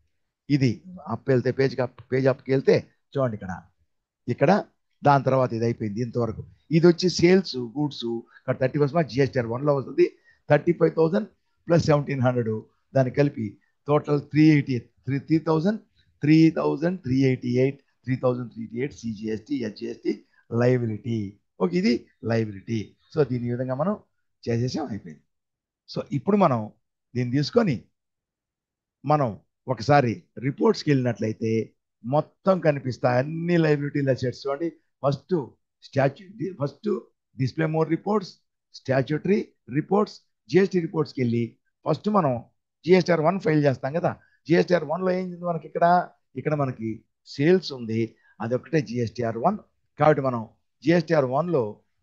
[SPEAKER 1] ఇది అప్ వెళ్తే పేజ్ అప్కి వెళ్తే చూడండి, ఇక్కడ దాని తర్వాత ఇది అయిపోయింది ఇంతవరకు. ఇది వచ్చి సేల్స్ గూడ్స్. ఇక్కడ 31 జిఎస్టీఆర్ 1లో వస్తుంది. 35,000 ప్లస్ 1,700 దాన్ని కలిపి total 3,388 CGST, HGST liability. Okay, ఇది లైబిలిటీ. సో దీని విధంగా మనం చేసేసాం, అయిపోయింది. సో ఇప్పుడు మనం దీన్ని తీసుకొని మనం ఒకసారి రిపోర్ట్స్కి వెళ్ళినట్లయితే మొత్తం కనిపిస్తాయి అన్ని లైబిలిటీ అసెట్స్ చూడండి. First first display more reports, statutory reports, GST రిపోర్ట్స్కి వెళ్ళి ఫస్ట్ మనం జిఎస్టీఆర్ 1 ఫైల్ చేస్తాం కదా. జిఎస్టీఆర్ 1లో ఏం మనకి ఇక్కడ మనకి సేల్స్ ఉంది, అదొకటే జిఎస్టీఆర్ 1. కాబట్టి మనం జిఎస్టీఆర్ 1లో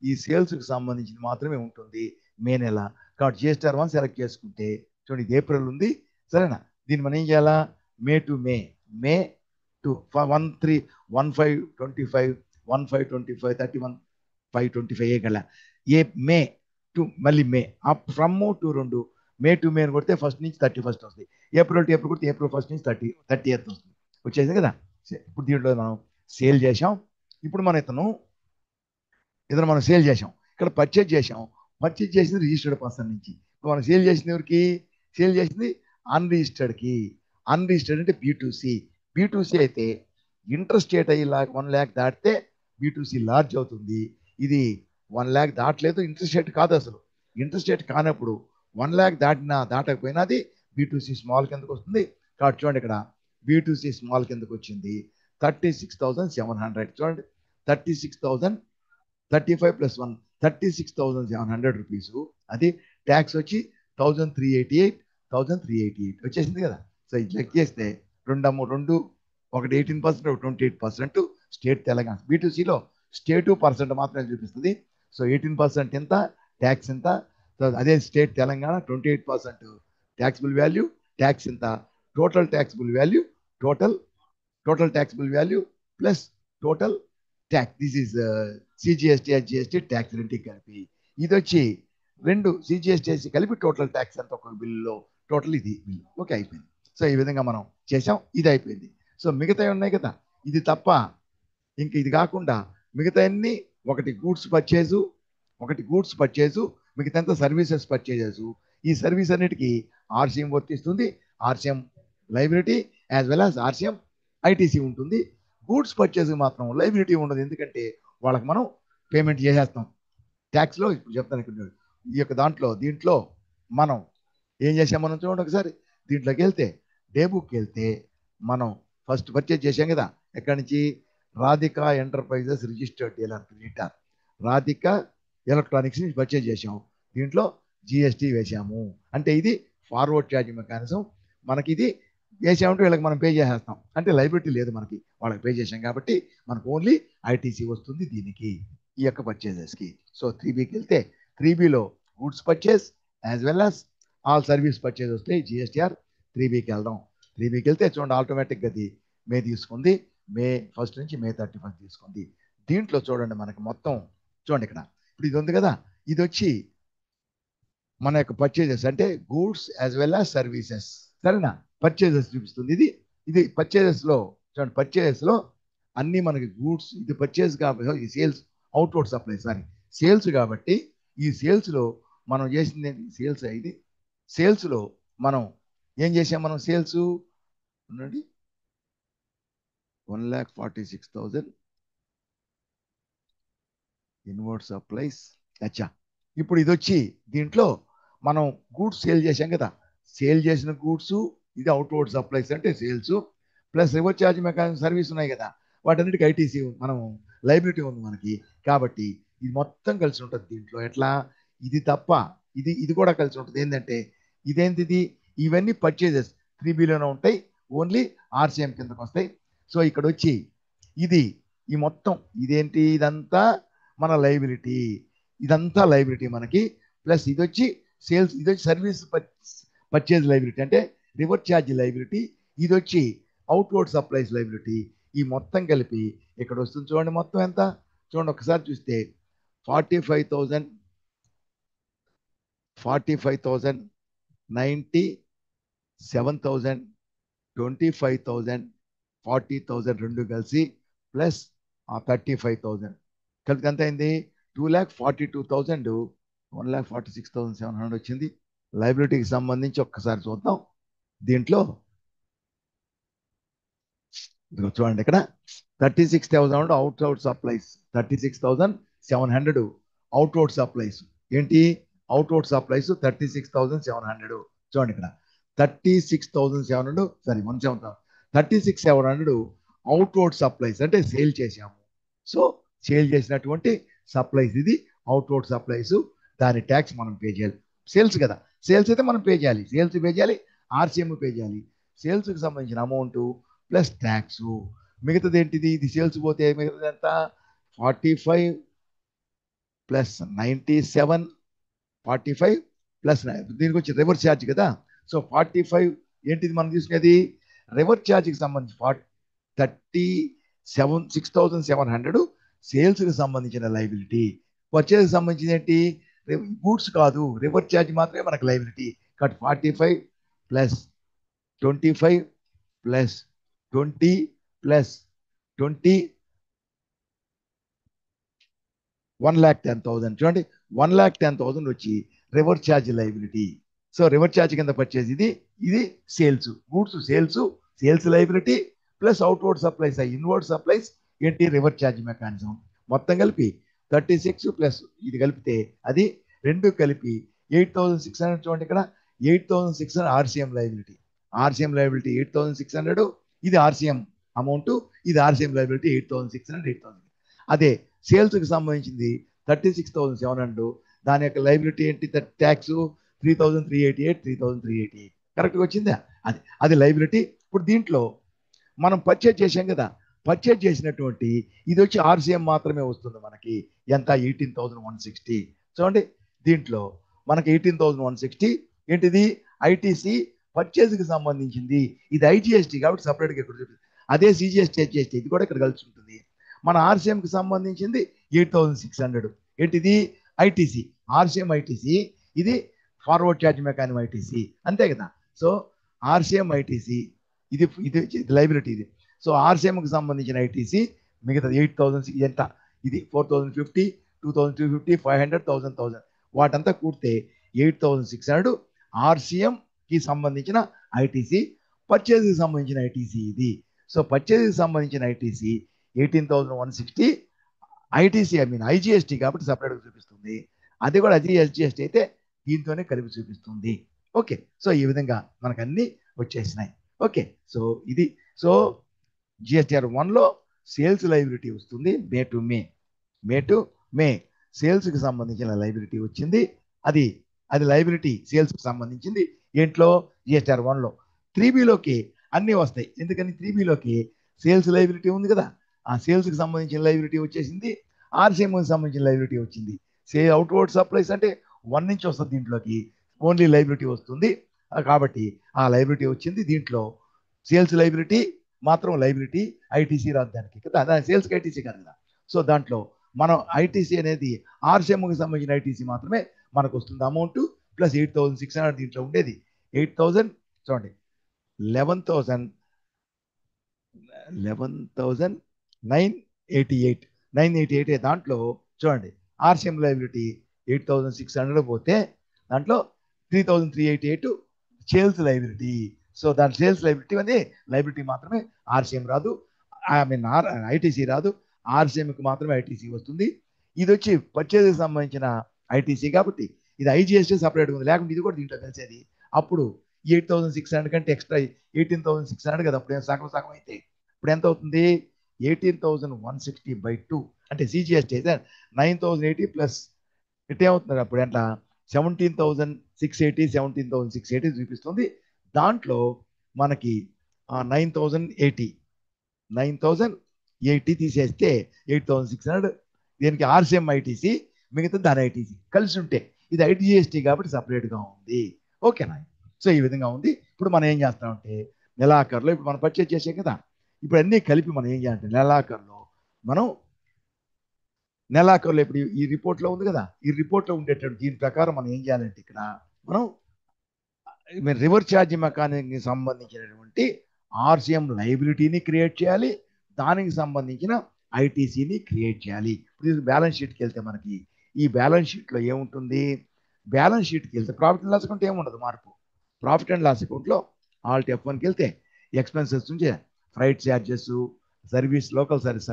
[SPEAKER 1] ఈ సేల్స్కి సంబంధించింది మాత్రమే ఉంటుంది మే నెల. కాబట్టి జిఎస్టీఆర్ 1 సెలెక్ట్ చేసుకుంటే చూడండి, ఇది ఏప్రిల్ ఉంది, సరేనా. దీన్ని మనం ఏం చేయాలా, మే టు మే టు 1/3/15/25 1/5/25 31/5/25 గల ఏ మే టు మళ్ళీ మే ఫ్రమ్ టు 2 మే టు మే అని కొడితే ఫస్ట్ నుంచి 31st వస్తుంది. ఏప్రిల్ టు ఏప్రిల్ కొడితే ఏప్రిల్ ఫస్ట్ నుంచి 30th వస్తుంది. వచ్చేసింది కదా. ఇప్పుడు దీంట్లో మనం సేల్ చేసాం. ఇప్పుడు మనం మనం సేల్ చేసాం, ఇక్కడ పర్చేజ్ చేసాం. పర్చేజ్ చేసింది రిజిస్టర్డ్ పర్సన్ నుంచి. ఇప్పుడు మనం సేల్ చేసింది ఎవరికి, సేల్ చేసింది అన్రిజిస్టర్డ్కి. అన్రిజిస్టర్డ్ అంటే బి2సి. బి2సి అయితే ఇంట్రెస్ట్ రేట్ అయ్యి 1 lakh దాటితే బి2సి లార్జ్ అవుతుంది. ఇది 1 lakh దాటలేదు, ఇంట్రెస్ట్ రేట్ కాదు అసలు. ఇంట్రెస్ట్ రేట్ కానప్పుడు 1 lakh దాటకపోయినా అది బి2సి స్మాల్ కిందకు వస్తుంది. కాబట్టి చూడండి, ఇక్కడ బి2సి స్మాల్ కిందకు వచ్చింది 36,700. చూడండి, 36,000 35 + 1 36,700 రూపీస్. అది ట్యాక్స్ వచ్చి 1,388 వచ్చేసింది కదా. సో ఇది చెక్ చేస్తే రెండు ఒకటి 18%, ఒకటి 28%. స్టేట్ తెలంగాణ. బి2సిలో స్టేటు పర్సెంట్ మాత్రమే చూపిస్తుంది. సో 18% ఎంత, ట్యాక్స్ ఎంత. అదే state Telangana 28% taxable value, tax ఎంత, total taxable value, total taxable value plus total tax. This is CGST GST tax రెండింటికి కలిపి. ఇది వచ్చి రెండు సిజిఎస్టీ కలిపి టోటల్ ట్యాక్స్ అంత ఒక బిల్లులో టోటల్ ఇది బిల్. ఓకే, అయిపోయింది. సో ఈ విధంగా మనం చేసాం, ఇది అయిపోయింది. సో మిగతావి ఉన్నాయి కదా, ఇది తప్ప ఇంక ఇది కాకుండా మిగతా అన్ని ఒకటి గూడ్స్ పర్చేజు, మిగతా సర్వీసెస్ పర్చేజెస్. ఈ సర్వీస్ అన్నిటికీ ఆర్సిఎం వర్తిస్తుంది. RCM liability as well as RCM ITC ఉంటుంది. గూడ్స్ పర్చేజ్ మాత్రం లైబిలిటీ ఉండదు, ఎందుకంటే వాళ్ళకి మనం పేమెంట్ చేసేస్తాం ట్యాక్స్లో. ఇప్పుడు చెప్తాను, ఇక్కడ ఈ యొక్క దీంట్లో మనం ఏం చేసాం, మనం చూడండి ఒకసారి. దీంట్లోకి వెళ్తే డే బుక్కి వెళ్తే మనం ఫస్ట్ పర్చేజ్ చేసాం కదా. ఎక్కడి నుంచి, Radhika enterprises registered dealer creditor, Radhika electronics నుంచి పర్చేజ్ చేసాం. దీంట్లో జిఎస్టీ వేసాము, అంటే ఇది ఫార్వర్డ్ ఛార్జ్ మెకానిజం. మనకి ఇది వేసామంటే వీళ్ళకి మనం పే చేసేస్తాం, అంటే లైబిలిటీ లేదు మనకి, వాళ్ళకి పే చేసాం కాబట్టి మనకు ఓన్లీ ఐటీసీ వస్తుంది దీనికి, ఈ యొక్క పర్చేజెస్కి. సో 3Bకి వెళ్తే 3Bలో goods purchase as well as all service purchase వస్తాయి. జిఎస్టీఆర్ 3Bకి వెళ్దాం. 3Bకి వెళ్తే చూడండి, ఆటోమేటిక్గా అది మే తీసుకుంది, మే 1 నుంచి మే 31 తీసుకుంది. దీంట్లో చూడండి మనకి మొత్తం చూడండి, ఇక్కడ ఇప్పుడు ఇది ఉంది కదా, ఇది వచ్చి మన యొక్క పర్చేజెస్ అంటే goods as well as services, సరేనా. పర్చేజెస్ చూపిస్తుంది. ఇది పర్చేజెస్లో చూడండి, పర్చేజెస్లో అన్నీ మనకి గూడ్స్, ఇది పర్చేజ్ కాబట్టి ఈ సేల్స్ అవుట్వర్డ్ సప్లై, సేల్స్ కాబట్టి ఈ సేల్స్లో మనం చేసింది సేల్స్. ఇది సేల్స్లో మనం ఏం చేసాం, మనం సేల్స్ ఉండండి 1,46,000 ఇన్వర్డ్ సప్లైస్. అచ్చా, ఇప్పుడు ఇది వచ్చి దీంట్లో మనం గూడ్స్ సేల్ చేసాం కదా, సేల్ చేసిన గూడ్స్ ఇది అవుట్వర్డ్ సప్లైస్ అంటే sales plus reverse charge mechanism service ఉన్నాయి కదా, వాటన్నిటికి ఐటీసీ మనం లైబిలిటీ ఉంది మనకి. కాబట్టి ఇది మొత్తం కలిసి ఉంటుంది దీంట్లో. ఎట్లా, ఇది తప్ప ఇది కూడా కలిసి ఉంటుంది. ఏంటంటే ఇదేంటిది, ఇవన్నీ పర్చేజెస్ 3Bలోనే ఉంటాయి, ఓన్లీ ఆర్సిఎం కిందకు వస్తాయి. సో ఇక్కడ వచ్చి ఈ మొత్తం ఇదేంటి, ఇదంతా మన లైబిలిటీ, ఇదంతా లైబిలిటీ మనకి. ప్లస్ ఇది వచ్చి సేల్స్, ఇది వచ్చి సర్వీస్ పర్చేజ్ లైబిలిటీ అంటే రివర్స్ ఛార్జ్ లైబిలిటీ. ఇది వచ్చి అవుట్వర్డ్ సప్లైస్ లైబిలిటీ. ఈ మొత్తం కలిపి ఇక్కడ వస్తుంది. చూడండి మొత్తం ఎంత, చూడండి ఒకసారి చూస్తే 45,000 90 7,000 25,000 40,000 రెండు కలిసి ప్లస్ 35,000 కలిపి ఎంత అయింది, 2,42,000 1,46,700 వచ్చింది. లైబిలిటీకి సంబంధించి ఒక్కసారి చూద్దాం. దీంట్లో చూడండి, ఇక్కడ 36,000 అవుట్వర్డ్ సప్లైస్, 36,700 అవుట్వర్డ్ సప్లైస్. ఏంటి అవుట్వర్డ్ సప్లైస్ 36,700. చూడండి, ఇక్కడ 36,700 సారీ 36,700 అవుట్వర్డ్ సప్లైస్ అంటే సేల్ చేశాము. సో సేల్ చేసినటువంటి సప్లైస్ ఇది అవుట్వర్డ్ సప్లైస్. దాని ట్యాక్స్ మనం పే చేయాలి. సేల్స్ కదా, సేల్స్ అయితే మనం పే చేయాలి. సేల్స్ పే చేయాలి, ఆర్సీఎం పే చేయాలి. సేల్స్కి సంబంధించిన అమౌంట్ ప్లస్ ట్యాక్స్. మిగతాది ఏంటిది? ఇది సేల్స్ పోతే మిగతాది ఎంత? 45 ప్లస్ 97, 45 ప్లస్ దీనికి వచ్చి రివర్స్ ఛార్జ్ కదా. సో 45 ఏంటిది మనం తీసుకునేది? రివర్స్ ఛార్జ్కి సంబంధించి 6,700 సేల్స్కి సంబంధించిన లైబిలిటీ. పర్చేజ్కి సంబంధించిన ఏంటి? గూడ్స్ కాదు, రివర్స్ ఛార్జ్ మాత్రమే మనకు liability. Cut 45 plus 25 plus 20 plus 20 1,10,000. చూడండి, 1,10,000 వచ్చి reverse charge liability. So reverse charge కింద పర్చేజ్ ఇది. ఇది sales, goods sales, sales liability plus outward supplies, inward supplies ఏంటి? Reverse charge mechanism. మొత్తం కలిపి 36 ప్లస్ ఇది కలిపితే అది రెండు కలిపి 8,600. చూడండి ఇక్కడ 8,600 ఆర్సీఎం లైబిలిటీ. RCM liability 8,600. ఇది ఆర్సీఎం అమౌంట్, ఇది ఆర్సీఎం లైబిలిటీ 8,600, 8,000. అదే సేల్స్కి సంబంధించింది 36,700. దాని యొక్క లైబిలిటీ ఏంటి? ట్యాక్స్ 3,388, 3,388. కరెక్ట్గా వచ్చిందా? అది అది లైబిలిటీ. ఇప్పుడు దీంట్లో మనం పర్చేజ్ చేసాం కదా, పర్చేజ్ చేసినటువంటి ఇది వచ్చి ఆర్సీఎం మాత్రమే వస్తుంది మనకి. ఎంత? 18,160. చూడండి, దీంట్లో మనకి 18,160 ఏంటిది? ఐటీసీ పర్చేజ్కి సంబంధించింది. ఇది ఐజీఎస్టీ కాబట్టి సపరేట్గా ఇక్కడ చూపిస్తుంది. అదే సిజిఎస్టీ, హెచ్జిఎస్టీ ఇది కూడా ఇక్కడ కలిసి ఉంటుంది. మన ఆర్సీఎంకి సంబంధించింది 8,600. ఏంటిది? ITC, RCM ITC. ఇది ఫార్వర్డ్ ఛార్జ్ మెకానిజం ఐటీసీ, అంతే కదా. సో ఆర్సీఎం ఐటీసీ ఇది ఇది లైబిలిటీ ఇది. సో ఆర్సీఎంకి సంబంధించిన ఐటీసీ మిగతా 8,000 ఎంత? ఇది 4,050, 2,250, 500, 1,000. వాటంతా కూడితే 8,600 ఆర్సీఎంకి సంబంధించిన ఐటీసీ. పర్చేజ్కి సంబంధించిన ఐటీసీ ఇది. సో పర్చేజ్కి సంబంధించిన ఐటీసీ 18,160. ఐటీసీ ఐజీఎస్టీ కాబట్టి సపరేట్గా చూపిస్తుంది. అది కూడా ఐజీఎస్టీ అయితే దీంతోనే కలిపి చూపిస్తుంది. ఓకే, సో ఈ విధంగా మనకు అన్ని వచ్చేసినాయి. ఓకే, సో ఇది. సో జిఎస్టీఆర్ 1లో సేల్స్ లైబిలిటీ వస్తుంది. మే టు మే సేల్స్కి సంబంధించిన లైబిలిటీ వచ్చింది. అది అది లైబిలిటీ సేల్స్కి సంబంధించింది. ఏంట్లో? జిఎస్టీఆర్ 1లో. 3బిలోకి అన్నీ వస్తాయి. ఎందుకని? 3బిలోకి సేల్స్ లైబిలిటీ ఉంది కదా, ఆ సేల్స్కి సంబంధించిన లైబిలిటీ వచ్చేసింది. ఆర్సీఎంకి సంబంధించిన లైబిలిటీ వచ్చింది. అవుట్వర్డ్ సప్లైస్ అంటే 1 నుంచి వస్తుంది, దీంట్లోకి ఓన్లీ లైబిలిటీ వస్తుంది. కాబట్టి ఆ లైబిలిటీ వచ్చింది. దీంట్లో సేల్స్ లైబిలిటీ మాత్రం లైబిలిటీ, ఐటీసీ రాదు దానికి కదా, దాని సేల్స్కి ఐటీసీ కాదు కదా. సో దాంట్లో మనం ఐటీసీ అనేది ఆర్సీఎంకి సంబంధించిన ఐటీసీ మాత్రమే మనకు వస్తుంది. అమౌంట్ ప్లస్ 8,600 దీంట్లో ఉండేది 8,000. చూడండి, 11,988 దాంట్లో చూడండి ఆర్సీఎం లైబిలిటీ 8,600 పోతే దాంట్లో 3,388 సేల్స్ లైబిలిటీ. సో దాని సేల్స్ లైబిలిటీ అనేది లైబిలిటీ మాత్రమే, ఆర్సీఎం రాదు. ఐటీసీ రాదు, ఆర్సీఎంకి మాత్రమే ఐటీసీ వస్తుంది. ఇది వచ్చి పర్చేజ్కి సంబంధించిన ఐటీసీ కాబట్టి ఇది ఐజీఎస్టీ సపరేట్గా ఉంది. లేకుంటే ఇది కూడా దీంట్లో కలిసేది. అప్పుడు 8,600 కంటే ఎక్స్ట్రా 18,600 కదా, అప్పుడు సగం సగం అయితే ఇప్పుడు ఎంత అవుతుంది? 18,160/2 అంటే సిజిఎస్టీ అయితే 9,080 ప్లస్ ఇట్ ఏమవుతుంది అప్పుడు ఎంత? 17,680, 17,680 చూపిస్తుంది. దాంట్లో మనకి 9,080 తీసేస్తే 8,600 దీనికి ఆర్సీఎం ఐటీసీ, మిగతా దాని ఐటీసీ కలిసి ఉంటే ఇది ఐటీజీఎస్టీ కాబట్టి సపరేట్గా ఉంది. ఓకేనా? సో ఈ విధంగా ఉంది. ఇప్పుడు మనం ఏం చేస్తామంటే నెలాఖరులో ఇప్పుడు మనం పర్చేజ్ చేసాం కదా, ఇప్పుడు అన్నీ కలిపి మనం ఏం చేయాలంటే నెలాఖరులో ఇప్పుడు ఈ రిపోర్ట్లో ఉంది కదా, ఈ రిపోర్ట్లో ఉండేటటువంటి దీని ప్రకారం మనం ఏం చేయాలంటే ఇక్కడ మనం రివర్స్ ఛార్జ్ మెకానిజంకి సంబంధించినటువంటి ఆర్సీఎం లైబిలిటీని క్రియేట్ చేయాలి, దానికి సంబంధించిన ఐటీసీని క్రియేట్ చేయాలి. ఇప్పుడు బ్యాలెన్స్ షీట్కి వెళ్తే మనకి ఈ బ్యాలెన్స్ షీట్లో ఏముంటుంది? బ్యాలెన్స్ షీట్కి వెళ్తే ప్రాఫిట్ అండ్ లాస్ అకౌంట్ ఏముండదు మార్పు. ప్రాఫిట్ అండ్ లాస్ అకౌంట్లో ఆల్ట్ F1కి వెళ్తే ఎక్స్పెన్సెస్ నుంచి freight charges, local service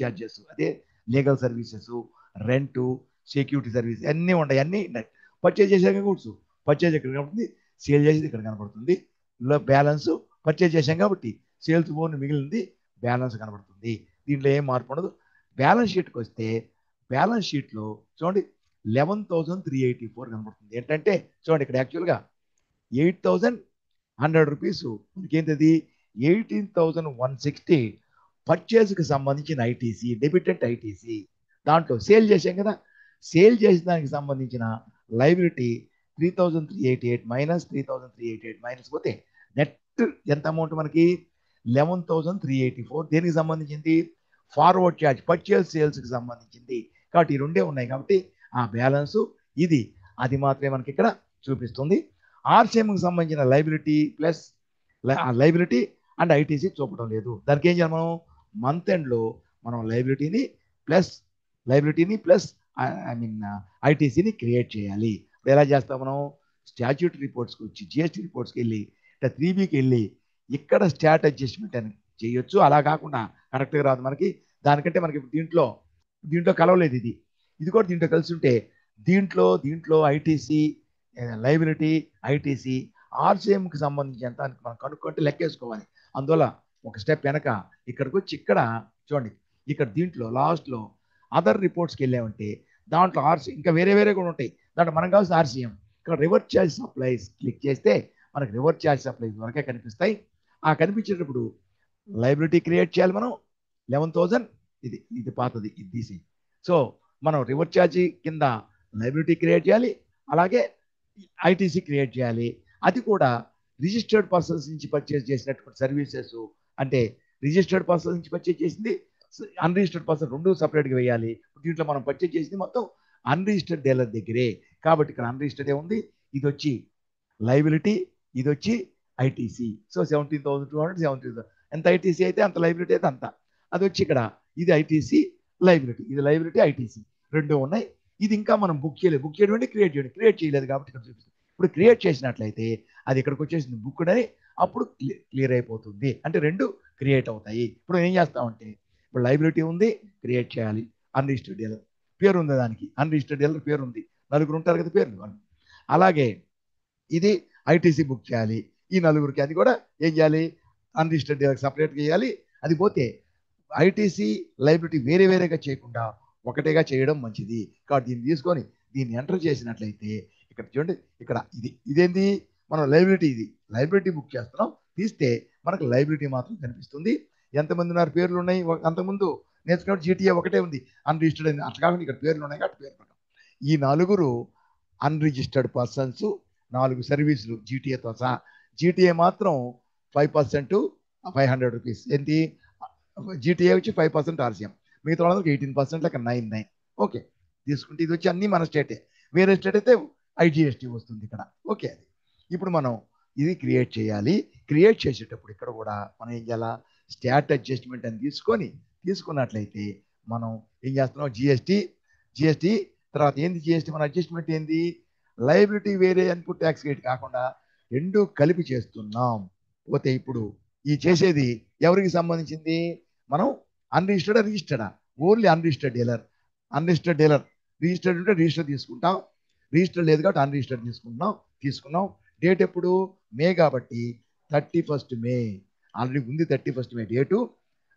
[SPEAKER 1] charges, అదే legal services, rent, security service అన్నీ ఉంటాయి. అన్నీ పర్చేజ్ చేసాక గూడ్స్ పర్చేజ్ ఎక్కడ ఉంటుంది? సేల్ చేసేది ఇక్కడ కనబడుతుంది. ఇందులో బ్యాలెన్స్ పర్చేజ్ చేశాం కాబట్టి సేల్స్ ఓన్ మిగిలింది బ్యాలెన్స్ కనబడుతుంది. దీంట్లో ఏం మార్పు ఉండదు. బ్యాలెన్స్ షీట్కి వస్తే బ్యాలెన్స్ షీట్లో చూడండి 11,384 కనబడుతుంది. ఏంటంటే చూడండి ఇక్కడ యాక్చువల్గా 8,100 రూపీస్ మనకేంటది 18,160 పర్చేస్కి సంబంధించిన ఐటీసీ డెబిట్ అండ్ ఐటీసీ దాంట్లో సేల్ చేసాం కదా. సేల్ చేసిన దానికి సంబంధించిన లైబిలిటీ 3,388 మైనస్ 3,388 మైనస్ పోతే నెట్ ఎంత అమౌంట్ మనకి 11,384. దేనికి సంబంధించింది? ఫార్వర్డ్ ఛార్జ్ పర్చేస్ సేల్స్కి సంబంధించింది. కాబట్టి ఈ రెండే ఉన్నాయి కాబట్టి ఆ బ్యాలెన్స్ ఇది అది మాత్రమే మనకి ఇక్కడ చూపిస్తుంది. ఆర్సీఎంకి సంబంధించిన liability plus liability and ITC చూపడం లేదు. దానికి ఏం చేయాలి మనం? మంత్ ఎండ్లో మనం లైబిలిటీని ప్లస్ ఐటీసీని క్రియేట్ చేయాలి. ఎలా చేస్తాం మనం? స్టాట్యూట్ రిపోర్ట్స్కి వచ్చి జిఎస్టీ రిపోర్ట్స్కి వెళ్ళి ఇట్లా 3Bకి వెళ్ళి ఇక్కడ స్టాట్ అడ్జస్ట్మెంట్ అని చేయొచ్చు. అలా కాకుండా కరెక్ట్గా రాదు మనకి. దానికంటే మనకి దీంట్లో కలవలేదు. ఇది కూడా దీంట్లో కలిసి ఉంటే దీంట్లో ఐటీసీ లైబిలిటీ ఐటీసీ ఆర్సీఎంకి సంబంధించినంత మనం కనుక్కుంటే లెక్కేసుకోవాలి. అందువల్ల ఒక స్టెప్ వెనక ఇక్కడికి వచ్చి ఇక్కడ చూడండి, ఇక్కడ దీంట్లో లాస్ట్లో అదర్ రిపోర్ట్స్కి వెళ్ళామంటే దాంట్లో ఇంకా వేరే కూడా ఉంటాయి. దాంట్లో మనకు కావాల్సిన ఆర్సీఎం. ఇక్కడ రివర్స్ ఛార్జ్ సప్లైస్ క్లిక్ చేస్తే మనకు రివర్స్ ఛార్జ్ సప్లైస్ వరకే కనిపిస్తాయి. ఆ కనిపించేటప్పుడు లైబిలిటీ క్రియేట్ చేయాలి మనం 11,000. ఇది పాతది, ఇది తీసి. సో మనం రివర్స్ ఛార్జీ కింద లైబిలిటీ క్రియేట్ చేయాలి, అలాగే ఐటీసీ క్రియేట్ చేయాలి. అది కూడా రిజిస్టర్డ్ పర్సన్స్ నుంచి పర్చేస్ చేసినటువంటి సర్వీసెస్, అంటే రిజిస్టర్డ్ పర్సన్స్ నుంచి పర్చేస్ చేసింది, అన్రిజిస్టర్డ్ పర్సన్ రెండు సపరేట్గా వేయాలి. దీంట్లో మనం పర్చేస్ చేసింది మొత్తం అన్రిజిస్టర్డ్ డీలర్ దగ్గరే కాబట్టి ఇక్కడ అన్రిజిస్టర్డ్ ఉంది. ఇది వచ్చి లైబిలిటీ, ఇది వచ్చి ఐటీసీ. సో 17,200 17,000 ఎంత ఐటీసీ అయితే అంత లైబిలిటీ అయితే అంత. అది వచ్చి ఇక్కడ ఇది ఐటీసీ లైబిలిటీ, ఇది లైబిలిటీ ఐటీసీ రెండు ఉన్నాయి. ఇది ఇంకా మనం బుక్ చేయడం అంటే క్రియేట్ చేయలేదు కాబట్టి ఇక్కడ చూపిస్తుంది. ఇప్పుడు క్రియేట్ చేసినట్లయితే అది ఇక్కడికి వచ్చేసింది బుక్డ్ అని, అప్పుడు క్లియర్ అయిపోతుంది. అంటే రెండు క్రియేట్ అవుతాయి. ఇప్పుడు ఏం చేస్తామంటే ఇప్పుడు లైబిలిటీ ఉంది, క్రియేట్ చేయాలి. అన్రిజిస్టర్డ్ డీలర్ పేరు ఉంది, దానికి అన్రిజిస్టర్డ్ డీలర్ పేరు ఉంది, నలుగురు ఉంటారు కదా పేర్లు. అలాగే ఇది ఐటీసీ బుక్ చేయాలి ఈ నలుగురికి. అది కూడా ఏం చేయాలి? అన్రిజిస్టర్డ్ డీలర్ సపరేట్గా చేయాలి. అది పోతే ఐటీసీ లైబిలిటీ వేరేగా చేయకుండా ఒకటేగా చేయడం మంచిది. కాబట్టి దీన్ని తీసుకొని దీన్ని ఎంటర్ చేసినట్లయితే ఇక్కడ చూడండి, ఇక్కడ ఇదేంది? మనం లైబిలిటీ బుక్ చేస్తున్నాం. తీస్తే మనకు లైబిలిటీ మాత్రం కనిపిస్తుంది. ఎంతమంది ఉన్నారు పేర్లు ఉన్నాయి. అంతకుముందు నేర్చుకున్నప్పుడు జీటీఏ ఒకటే ఉంది, అన్రిజిస్టర్డ్ అని. అట్లా కాకుండా ఇక్కడ పేర్లు ఉన్నాయి కాబట్టి పేరు పెట్టాం. ఈ నలుగురు అన్రిజిస్టర్డ్ పర్సన్స్, 4 సర్వీసులు జీటీఏతో సహా. జీటీఏ మాత్రం 5% 500 రూపీస్. ఏంటి? జీటీఏ వచ్చి 5% ఆర్సీఎం, మిగతా వాళ్ళకి 18% లెక్క 9 ఓకే తీసుకుంటే ఇది వచ్చి అన్నీ మన స్టేటే. వేరే స్టేట్ అయితే ఐజీఎస్టీ వస్తుంది ఇక్కడ. ఓకే, అది ఇప్పుడు మనం ఇది క్రియేట్ చేయాలి. క్రియేట్ చేసేటప్పుడు ఇక్కడ కూడా మనం ఏం చేయాలా? స్టాట్ అడ్జస్ట్మెంట్ అని తీసుకున్నట్లయితే మనం ఏం చేస్తున్నాం? జిఎస్టీ తర్వాత ఏంది? జిఎస్టీ మన అడ్జస్ట్మెంట్ ఏంది? లైబిలిటీ వేరే ఇన్పుట్ ట్యాక్స్ రేట్ కాకుండా రెండు కలిపి చేస్తున్నాం. పోతే ఇప్పుడు ఈ చేసేది ఎవరికి సంబంధించింది? మనం రిజిస్టర్డా? Only unregistered dealer. రిజిస్టర్డ్ ఉంటే రిజిస్టర్ తీసుకుంటాం, రిజిస్టర్ లేదు కాబట్టి అన్రిజిస్టర్డ్ తీసుకున్నాం. డేట్ ఎప్పుడు? మే కాబట్టి 31st మే. ఆల్రెడీ ఉంది 31st మే డేటు,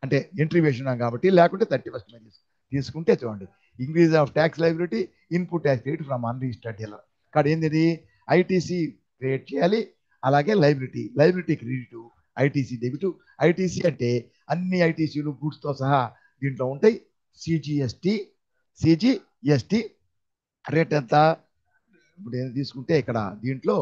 [SPEAKER 1] అంటే ఎంట్రీ వేసినాం కాబట్టి. లేకుంటే 31st మే తీసుకుంటే చూడండి, increase of tax liability input tax rate from unregistered dealer. కాబట్టి ఏంది? ఐటీసీ క్రియేట్ చేయాలి, అలాగే liability credit, ITC debit. ITC అంటే అన్ని ఐటీసీలు గూడ్స్తో సహా దీంట్లో ఉంటాయి. సిజిఎస్టీ రేట్ ఎంత? ఇప్పుడు ఏం తీసుకుంటే ఇక్కడ దీంట్లో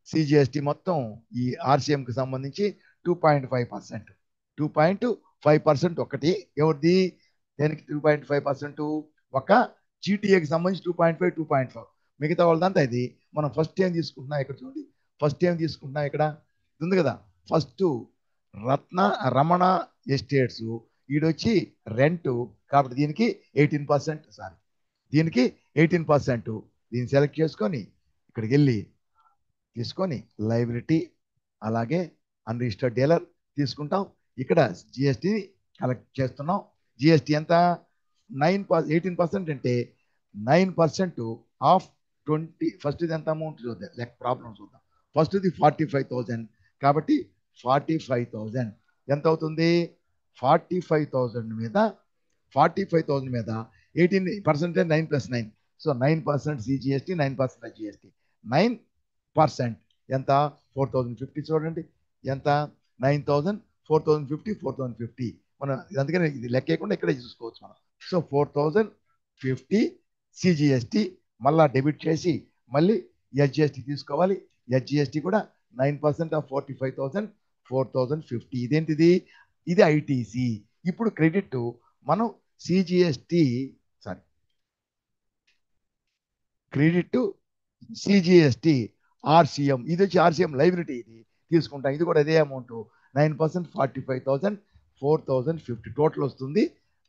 [SPEAKER 1] సిజిఎస్టీ మొత్తం ఈ ఆర్సీఎంకి సంబంధించి 2.5% ఒకటి. ఎవరిది? దేనికి 2.5%? ఒక జీటీఏకి సంబంధించి 2.5 మిగతా వాళ్ళదంతా ఇది. మనం ఫస్ట్ ఏం తీసుకుంటున్నాం ఇక్కడ చూడండి, ఇక్కడ ఉంది కదా, ఫస్ట్ రమణ ఎస్టేట్స్, ఈడొచ్చి రెంట్ కాబట్టి దీనికి 18%. దీనికి 18%. దీన్ని సెలెక్ట్ చేసుకొని ఇక్కడికి వెళ్ళి తీసుకొని లైబిలిటీ అలాగే అన్రిజిస్టర్డ్ డీలర్ తీసుకుంటాం. ఇక్కడ జిఎస్టీ కలెక్ట్ చేస్తున్నాం. జిఎస్టీ ఎంత? 18% అంటే 9% ఆఫ్ 20. ఫస్ట్ ఇది ఎంత అమౌంట్ చూద్దాం, ప్రాబ్లం చూద్దాం. ఫస్ట్ది 45,000 కాబట్టి 45,000 ఎంత అవుతుంది? 45,000 మీద 18% 9 + 9, సో 9% CGST, 9% GST. 9% ఎంత? 4,050. చూడండి ఎంత? 9,000, 4,050, 4,050. మనం అందుకని ఇది లెక్కేయకుండా ఇక్కడే చూసుకోవచ్చు మనం. సో 4,050 CGST మళ్ళా డెబిట్ చేసి మళ్ళీ SGST తీసుకోవాలి. SGST కూడా 9% ఆఫ్ 45,000, 4,050. ఇదేంటిది? ఇది ITC. ఇప్పుడు క్రెడిట్ మనం CGST క్రెడిట్ CGST RCM, ఇది వచ్చి RCM లైబిలిటీ, ఇది తీసుకుంటాం. ఇది కూడా అదే అమౌంట్ 9%, 45,000, 4,050 టోటల్ వస్తుంది,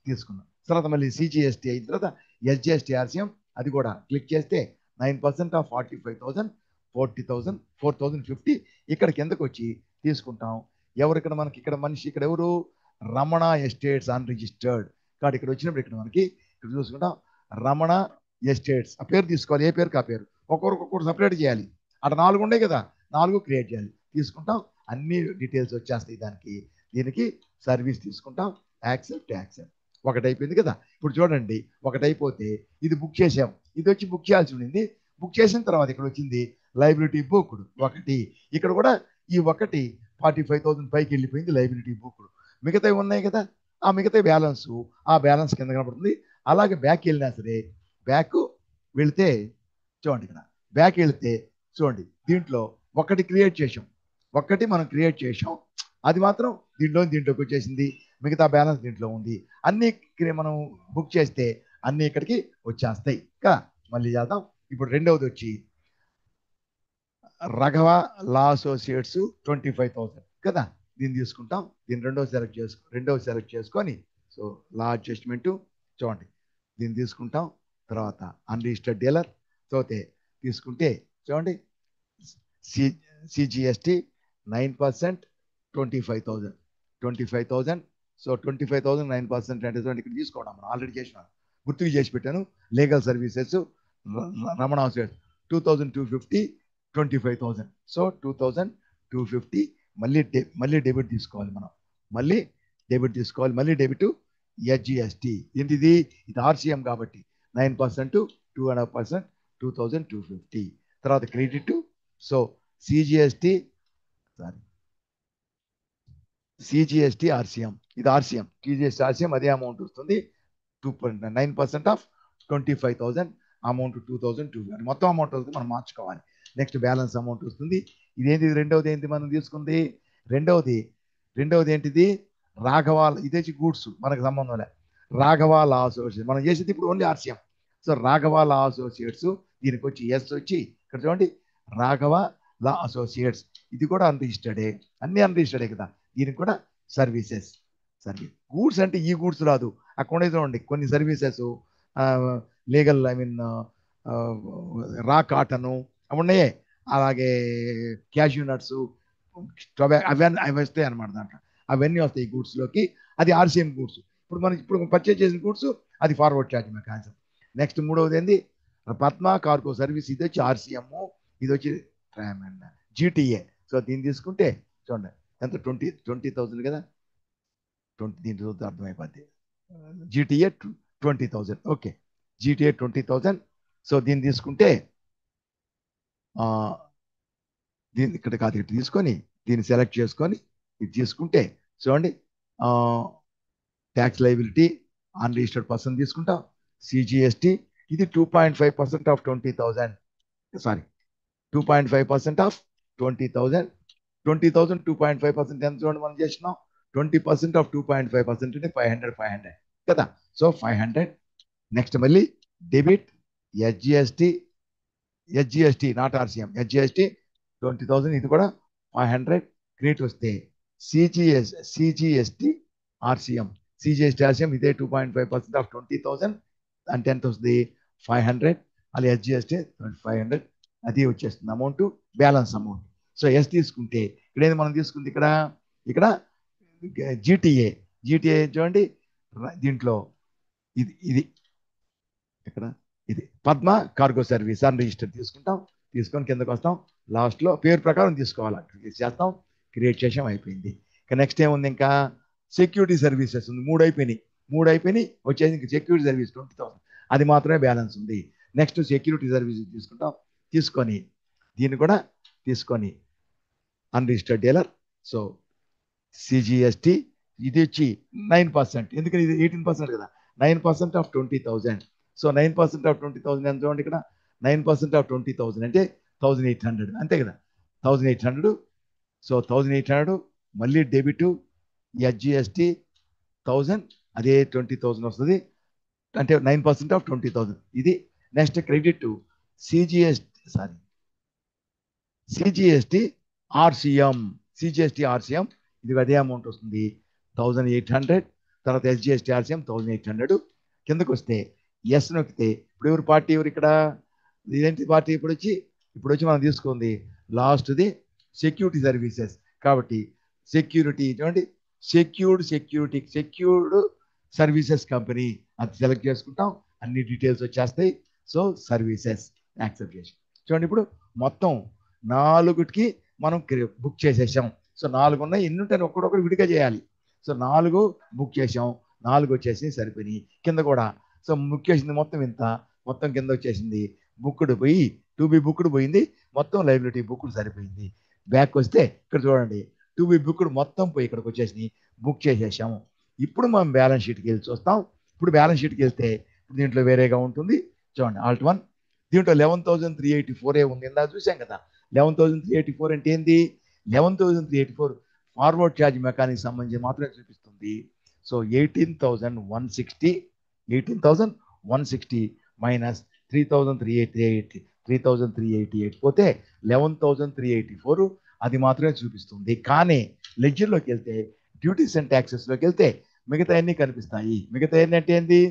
[SPEAKER 1] తీసుకున్నాం. తర్వాత మళ్ళీ CGST అయిన తర్వాత SGST RCM, అది కూడా క్లిక్ చేస్తే 9% ఆఫ్ 45,000, 40,000, 4,050 ఇక్కడ కిందకు వచ్చి తీసుకుంటాం. ఎవరు ఇక్కడ మనకి? ఇక్కడ మనిషి ఇక్కడ ఎవరు? Ramana estates unregistered. కాబట్టి ఇక్కడ వచ్చినప్పుడు ఇక్కడ మనకి ఇక్కడ చూసుకుంటాం రమణ ఎస్టేట్స్. ఆ పేరు తీసుకోవాలి, ఏ పేరుకి ఆ పేరు. ఒక్కొక్కరు సపరేట్ చేయాలి. అక్కడ 4 ఉండే కదా, 4 క్రియేట్ చేయాలి. తీసుకుంటాం, అన్ని డీటెయిల్స్ వచ్చేస్తాయి దానికి. దీనికి సర్వీస్ తీసుకుంటాం, యాక్సెప్ట్. ఒకటి అయిపోయింది కదా. ఇప్పుడు చూడండి, ఒకటి అయిపోతే ఇది బుక్ చేసాం, ఇది వచ్చి బుక్ చేయాల్సి ఉండింది. బుక్ చేసిన తర్వాత ఇక్కడ వచ్చింది లైబిలిటీ బుక్డ్ ఒకటి. ఇక్కడ కూడా ఈ ఒకటి 45,000 పైకి వెళ్ళిపోయింది లైబిలిటీ బుక్డ్. మిగతావి ఉన్నాయి కదా, ఆ మిగతా బ్యాలెన్స్, ఆ బ్యాలెన్స్ కింద కనబడుతుంది. అలాగే బ్యాక్ వెళ్ళినా సరే, బ్యాక్ వెళితే చూడండి, ఇక్కడ బ్యాక్ వెళితే చూడండి, దీంట్లో ఒకటి క్రియేట్ చేసాం, మనం క్రియేట్ చేసాం, అది మాత్రం దీంట్లోకి వచ్చేసింది. మిగతా బ్యాలెన్స్ దీంట్లో ఉంది. అన్ని మనం బుక్ చేస్తే అన్ని ఇక్కడికి వచ్చేస్తాయి కదా. మళ్ళీ చేద్దాం. ఇప్పుడు రెండవది వచ్చి రఘవ లా అసోసియేట్స్ 25,000 కదా. దీన్ని తీసుకుంటాం. దీన్ని రెండవ సెలెక్ట్ చేసుకొని, సో లా అడ్జస్ట్మెంట్ చూడండి, దీన్ని తీసుకుంటాం. తర్వాత అన్రిజిస్టర్డ్ డీలర్ తోతే తీసుకుంటే చూడండి, CGST 9%, 25,000. సో 25,000 9% అంటే చూడండి, ఇక్కడ తీసుకోవడం మనం ఆల్రెడీ చేసినాను, గుర్తుకు చేసి పెట్టాను. Legal services Ramana 2,250, 25,000. సో 2,250 మళ్ళీ డెబిట్ తీసుకోవాలి మనం. మళ్ళీ డెబిట్ SGST. ఏంటిది? ఇది RCM కాబట్టి 9%, 2.5%, 2,250. తర్వాత క్రెడిట్. సో CGST RCM, ఇది RCM. CGST RCM అదే అమౌంట్ వస్తుంది. 9% ఆఫ్ 25,000, అమౌంట్ 2,250. మొత్తం అమౌంట్ వస్తుంది, మనం మార్చుకోవాలి. నెక్స్ట్ బ్యాలెన్స్ అమౌంట్ వస్తుంది. ఇదేంటి? రెండవది ఏంటి మనం తీసుకుంది? రెండవది ఏంటిది? రాఘవాల, ఇదే గూడ్స్, మనకు సంబంధం లే. రాఘవాల అసోసియేట్స్ మనం చేసేది ఇప్పుడు ఓన్లీ RCM. సో రాఘవాల అసోసియేట్స్, దీనికి వచ్చి ఎస్ వచ్చి ఇక్కడ చూడండి, రాఘవ లా అసోసియేట్స్. ఇది కూడా అన్రిజిస్టర్డే, అన్ని అన్రిజిస్టర్డే కదా. దీనికి కూడా సర్వీసెస్. గూడ్స్ అంటే ఈ గూడ్స్ రాదు, అక్కడ చూడండి కొన్ని సర్వీసెస్, లీగల్, రా కాటను అవి ఉన్నాయే, అలాగే క్యాష్యూ నట్స్, అవి వస్తాయి అనమాట. దాంట్లో అవన్నీ వస్తాయి గూడ్స్లోకి. అది RCM గూడ్స్. ఇప్పుడు పర్చేజ్ చేసిన గూడ్స్, అది ఫార్వర్డ్ ఛార్జ్ మెకానిజం. నెక్స్ట్ మూడవది ఏంది? Padma cargo service. ఇది వచ్చి RCM, ఇది వచ్చి GTA. సో దీన్ని తీసుకుంటే చూడండి ఎంత? 20,000 కదా. 20 దీంట్లో అర్థమైపోద్ది. GTA 20,000. Okay, GTA 20,000. సో దీన్ని తీసుకుంటే దీన్ని ఇక్కడ కాదు, ఇక్కడ తీసుకొని దీన్ని సెలెక్ట్ చేసుకొని ఇది తీసుకుంటే చూడండి, ట్యాక్స్ లైబిలిటీ అన్రిజిస్టర్డ్ పర్సన్ తీసుకుంటాం. CGST ఇది 2.5% ఆఫ్ 20,000. Sorry, 2.5% of 20,000. 2.5% ఎంత చూడండి మనం చేసినాం. 20% ఆఫ్ 2.5% అంటే 500 కదా. సో 500. నెక్స్ట్ మళ్ళీ debit SGST not RCM. SGST 20,000, ఇది కూడా 500. క్రియేట్ వస్తే CGST RCM ఇదే 2.5% ఆఫ్ 20,000 అంటే ఎంత వస్తుంది? 500. అలా SGST 500, అది వచ్చేస్తుంది amount, balance amount. So S తీసుకుంటే ఇక్కడ ఏది మనం తీసుకుంది? ఇక్కడ GTA చూడండి, దీంట్లో ఇది ఇక్కడ ఇది పద్మ కార్గో సర్వీస్ అన్రిజిస్టర్డ్ తీసుకుంటాం. తీసుకొని కిందకు వస్తాం. లాస్ట్లో పేరు ప్రకారం తీసుకోవాలి, చేస్తాం. క్రియేట్ చేసాం, అయిపోయింది. ఇక నెక్స్ట్ ఏముంది, ఇంకా సెక్యూరిటీ సర్వీసెస్ ఉంది. మూడు అయిపోయినాయి వచ్చేసి ఇంకా సెక్యూరిటీ సర్వీస్ 20,000, అది మాత్రమే బ్యాలెన్స్ ఉంది. నెక్స్ట్ సెక్యూరిటీ సర్వీస్ తీసుకుంటాం. తీసుకొని దీన్ని కూడా తీసుకొని అన్రిజిస్టర్డ్ డీలర్, సో సిజిఎస్టి ఇది వచ్చి 9%, ఎందుకని ఇది 18% కదా, 9% ఆఫ్ 20,000. సో 9% ఆఫ్ 20,000 ఎంత చూడండి ఇక్కడ, 9% ఆఫ్ 20,000 అంటే 1,800, అంతే కదా, 1,800. సో 1,800 మళ్ళీ డెబిట్ ఎస్జిఎస్టి 1000, అదే 20,000 వస్తుంది, అంటే 9% ఆఫ్ 20,000 ఇది. నెక్స్ట్ క్రెడిట్ సిజిఎస్టి ఆర్సిఎం, ఇది అదే అమౌంట్ వస్తుంది, 1,800. తర్వాత ఎస్జిఎస్టి ఆర్సిఎం 1,800. కిందకు వస్తే ఎస్ నొక్కితే ఇప్పుడు ఎవరు పార్టీ, ఎవరు ఇక్కడ, ఇదేంటి పార్టీ, ఇప్పుడు వచ్చి మనం తీసుకుంది లాస్ట్ది సెక్యూరిటీ సర్వీసెస్. కాబట్టి సెక్యూరిటీ చూడండి, సెక్యూర్డ్ సర్వీసెస్ కంపెనీ అది సెలెక్ట్ చేసుకుంటాం, అన్ని డీటెయిల్స్ వచ్చేస్తాయి. సో సర్వీసెస్ యాక్సెప్ట్ చేసి చూడండి, ఇప్పుడు మొత్తం 4కి మనం బుక్ చేసేసాం. సో 4 ఉన్నాయి, ఎన్ని ఉంటాయి ఒక్కడొక్కడు విడిగా చేయాలి. సో 4 బుక్ చేసాం, 4 వచ్చేసి సరిపోయినాయి. కింద కూడా సో బుక్ చేసింది మొత్తం ఇంత, మొత్తం కింద వచ్చేసింది బుక్డ్ పోయి టు బి బుక్డ్ పోయింది, మొత్తం లైబిలిటీ బుక్డ్ సరిపోయింది. బ్యాక్ వస్తే ఇక్కడ చూడండి, టు బి బుక్డ్ మొత్తం పోయి ఇక్కడికి వచ్చేసి బుక్ చేసేసాము. ఇప్పుడు మనం బ్యాలెన్స్ షీట్కి వెళ్ళి చూస్తాం. ఇప్పుడు బ్యాలెన్స్ షీట్కి వెళ్తే దీంట్లో వేరేగా ఉంటుంది. చూడండి Alt+1, దీంట్లో 11,384 ఉంది, ఇందా చూసాం కదా. 11,384 అంటే ఏంది, 11,384 ఫార్వర్డ్ ఛార్జ్ మెకానిక్ సంబంధించి మాత్రమే చూపిస్తుంది. సో 18,160 మైనస్ 3,388 పోతే 11,384, అది మాత్రమే చూపిస్తుంది. కానీ లెడ్జర్లోకి వెళ్తే డ్యూటీస్ అండ్ ట్యాక్సెస్లోకి వెళ్తే మిగతా అన్నీ కనిపిస్తాయి. మిగతా అన్నీ అంటే ఏంది,